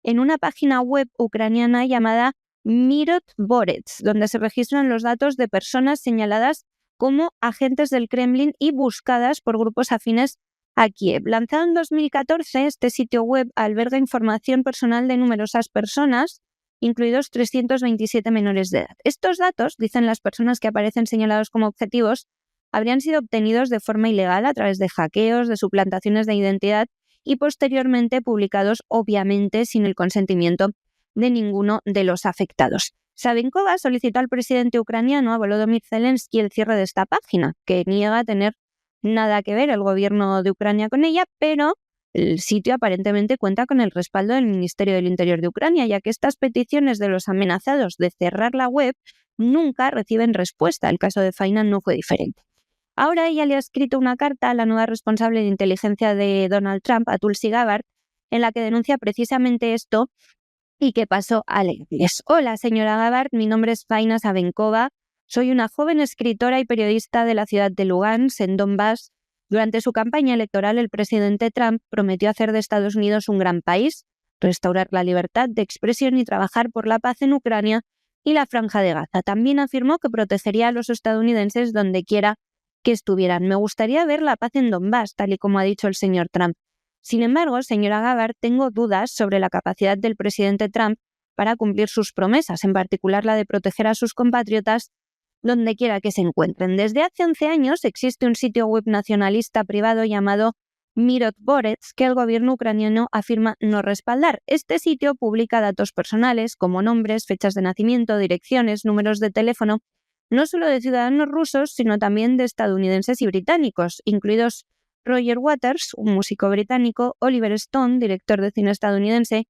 S1: en una página web ucraniana llamada Mirotvorets, donde se registran los datos de personas señaladas como agentes del Kremlin y buscadas por grupos afines a Kiev. Lanzado en 2014, este sitio web alberga información personal de numerosas personas, incluidos 327 menores de edad. Estos datos, dicen las personas que aparecen señalados como objetivos, habrían sido obtenidos de forma ilegal a través de hackeos, de suplantaciones de identidad y posteriormente publicados, obviamente, sin el consentimiento de ninguno de los afectados. Sabenkova solicitó al presidente ucraniano, a Volodymyr Zelensky, el cierre de esta página, que niega tener nada que ver el gobierno de Ucrania con ella, pero el sitio aparentemente cuenta con el respaldo del Ministerio del Interior de Ucrania, ya que estas peticiones de los amenazados de cerrar la web nunca reciben respuesta. El caso de Faina no fue diferente. Ahora ella le ha escrito una carta a la nueva responsable de inteligencia de Donald Trump, a Tulsi Gabbard, en la que denuncia precisamente esto y que pasó al inglés. Hola, señora Gabbard, mi nombre es Faina Sabenkova. Soy una joven escritora y periodista de la ciudad de Lugansk, en Donbass. Durante su campaña electoral, el presidente Trump prometió hacer de Estados Unidos un gran país, restaurar la libertad de expresión y trabajar por la paz en Ucrania y la Franja de Gaza. También afirmó que protegería a los estadounidenses donde quiera que estuvieran. Me gustaría ver la paz en Donbass, tal y como ha dicho el señor Trump. Sin embargo, señora Gabbard, tengo dudas sobre la capacidad del presidente Trump para cumplir sus promesas, en particular la de proteger a sus compatriotas donde quiera que se encuentren. Desde hace 11 años existe un sitio web nacionalista privado llamado Mirotvorets que el gobierno ucraniano afirma no respaldar. Este sitio publica datos personales como nombres, fechas de nacimiento, direcciones, números de teléfono, no solo de ciudadanos rusos, sino también de estadounidenses y británicos, incluidos Roger Waters, un músico británico, Oliver Stone, director de cine estadounidense,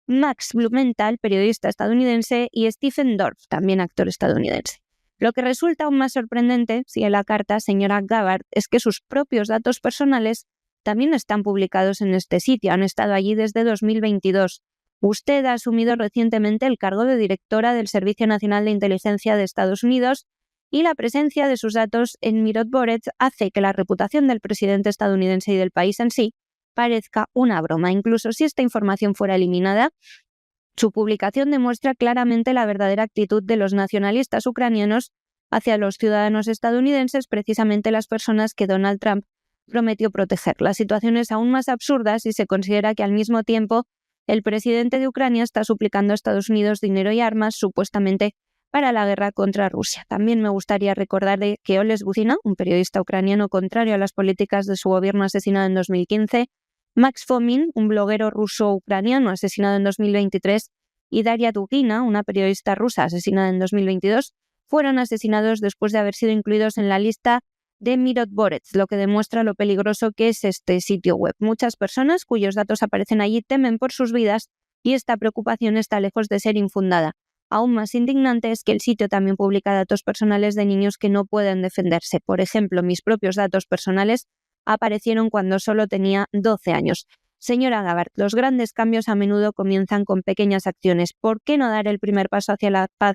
S1: Max Blumenthal, periodista estadounidense, y Stephen Dorff, también actor estadounidense. Lo que resulta aún más sorprendente, sigue la carta, señora Gabbard, es que sus propios datos personales también están publicados en este sitio, han estado allí desde 2022. Usted ha asumido recientemente el cargo de directora del Servicio Nacional de Inteligencia de Estados Unidos y la presencia de sus datos en Mirotvorets hace que la reputación del presidente estadounidense y del país en sí parezca una broma. Incluso si esta información fuera eliminada, su publicación demuestra claramente la verdadera actitud de los nacionalistas ucranianos hacia los ciudadanos estadounidenses, precisamente las personas que Donald Trump prometió proteger. La situación es aún más absurda si se considera que al mismo tiempo el presidente de Ucrania está suplicando a Estados Unidos dinero y armas, supuestamente para la guerra contra Rusia. También me gustaría recordar que Oles Buzina, un periodista ucraniano contrario a las políticas de su gobierno, asesinado en 2015, Max Fomin, un bloguero ruso-ucraniano asesinado en 2023, y Daria Dugina, una periodista rusa asesinada en 2022, fueron asesinados después de haber sido incluidos en la lista de Mirotvorets, lo que demuestra lo peligroso que es este sitio web. Muchas personas cuyos datos aparecen allí temen por sus vidas y esta preocupación está lejos de ser infundada. Aún más indignante es que el sitio también publica datos personales de niños que no pueden defenderse. Por ejemplo, mis propios datos personales aparecieron cuando solo tenía 12 años. Señora Gabbard, los grandes cambios a menudo comienzan con pequeñas acciones. ¿Por qué no dar el primer paso hacia la paz,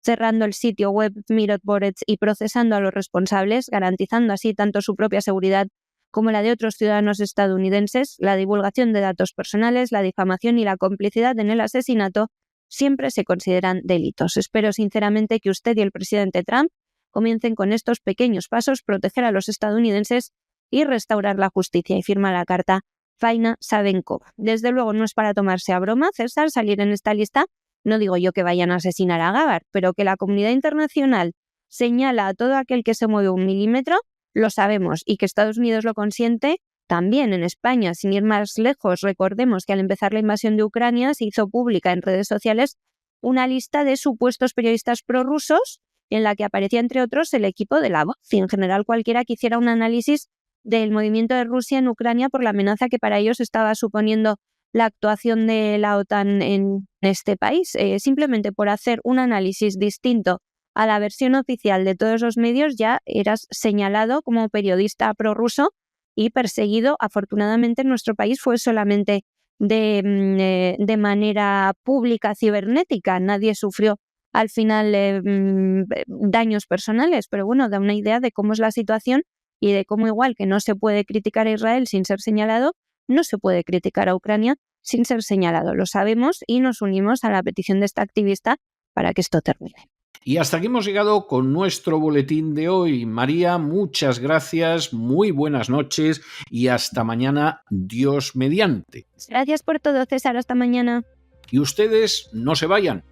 S1: cerrando el sitio web Mirotvorets y procesando a los responsables, garantizando así tanto su propia seguridad como la de otros ciudadanos estadounidenses? La divulgación de datos personales, la difamación y la complicidad en el asesinato siempre se consideran delitos. Espero sinceramente que usted y el presidente Trump comiencen con estos pequeños pasos, proteger a los estadounidenses y restaurar la justicia. Y firma la carta Faina Sabenkova. Desde luego no es para tomarse a broma, César, salir en esta lista. No digo yo que vayan a asesinar a Gabbard, pero que la comunidad internacional señala a todo aquel que se mueve 1 milímetro, lo sabemos, y que Estados Unidos lo consiente. También en España, sin ir más lejos, recordemos que al empezar la invasión de Ucrania se hizo pública en redes sociales una lista de supuestos periodistas prorrusos en la que aparecía, entre otros, el equipo de La Voz y en general cualquiera que hiciera un análisis del movimiento de Rusia en Ucrania por la amenaza que para ellos estaba suponiendo la actuación de la OTAN en este país. Simplemente por hacer un análisis distinto a la versión oficial de todos los medios ya eras señalado como periodista prorruso y perseguido. Afortunadamente en nuestro país fue solamente de manera pública cibernética. Nadie sufrió al final daños personales, pero bueno, da una idea de cómo es la situación y de cómo, igual que no se puede criticar a Israel sin ser señalado, no se puede criticar a Ucrania sin ser señalado. Lo sabemos y nos unimos a la petición de esta activista para que esto termine.
S3: Y hasta aquí hemos llegado con nuestro boletín de hoy. María, muchas gracias, muy buenas noches y hasta mañana, Dios mediante.
S1: Gracias por todo, César, hasta mañana.
S3: Y ustedes no se vayan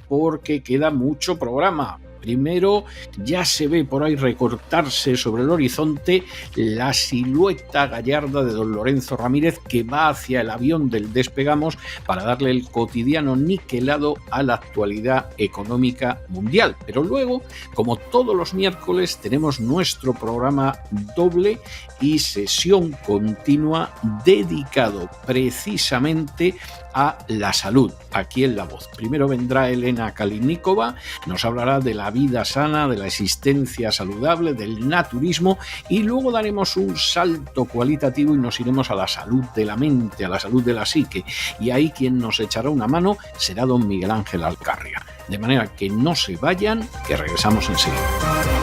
S3: porque queda mucho programa. Primero, ya se ve por ahí recortarse sobre el horizonte la silueta gallarda de don Lorenzo Ramírez, que va hacia el avión del Despegamos para darle el cotidiano niquelado a la actualidad económica mundial. Pero luego, como todos los miércoles, tenemos nuestro programa doble y sesión continua dedicado precisamente a la salud, aquí en La Voz. Primero vendrá Elena Kaliníkova, nos hablará de la vida sana, de la existencia saludable, del naturismo, y luego daremos un salto cualitativo y nos iremos a la salud de la mente, a la salud de la psique, y ahí quien nos echará una mano será don Miguel Ángel Alcarria. De manera que no se vayan, que regresamos enseguida.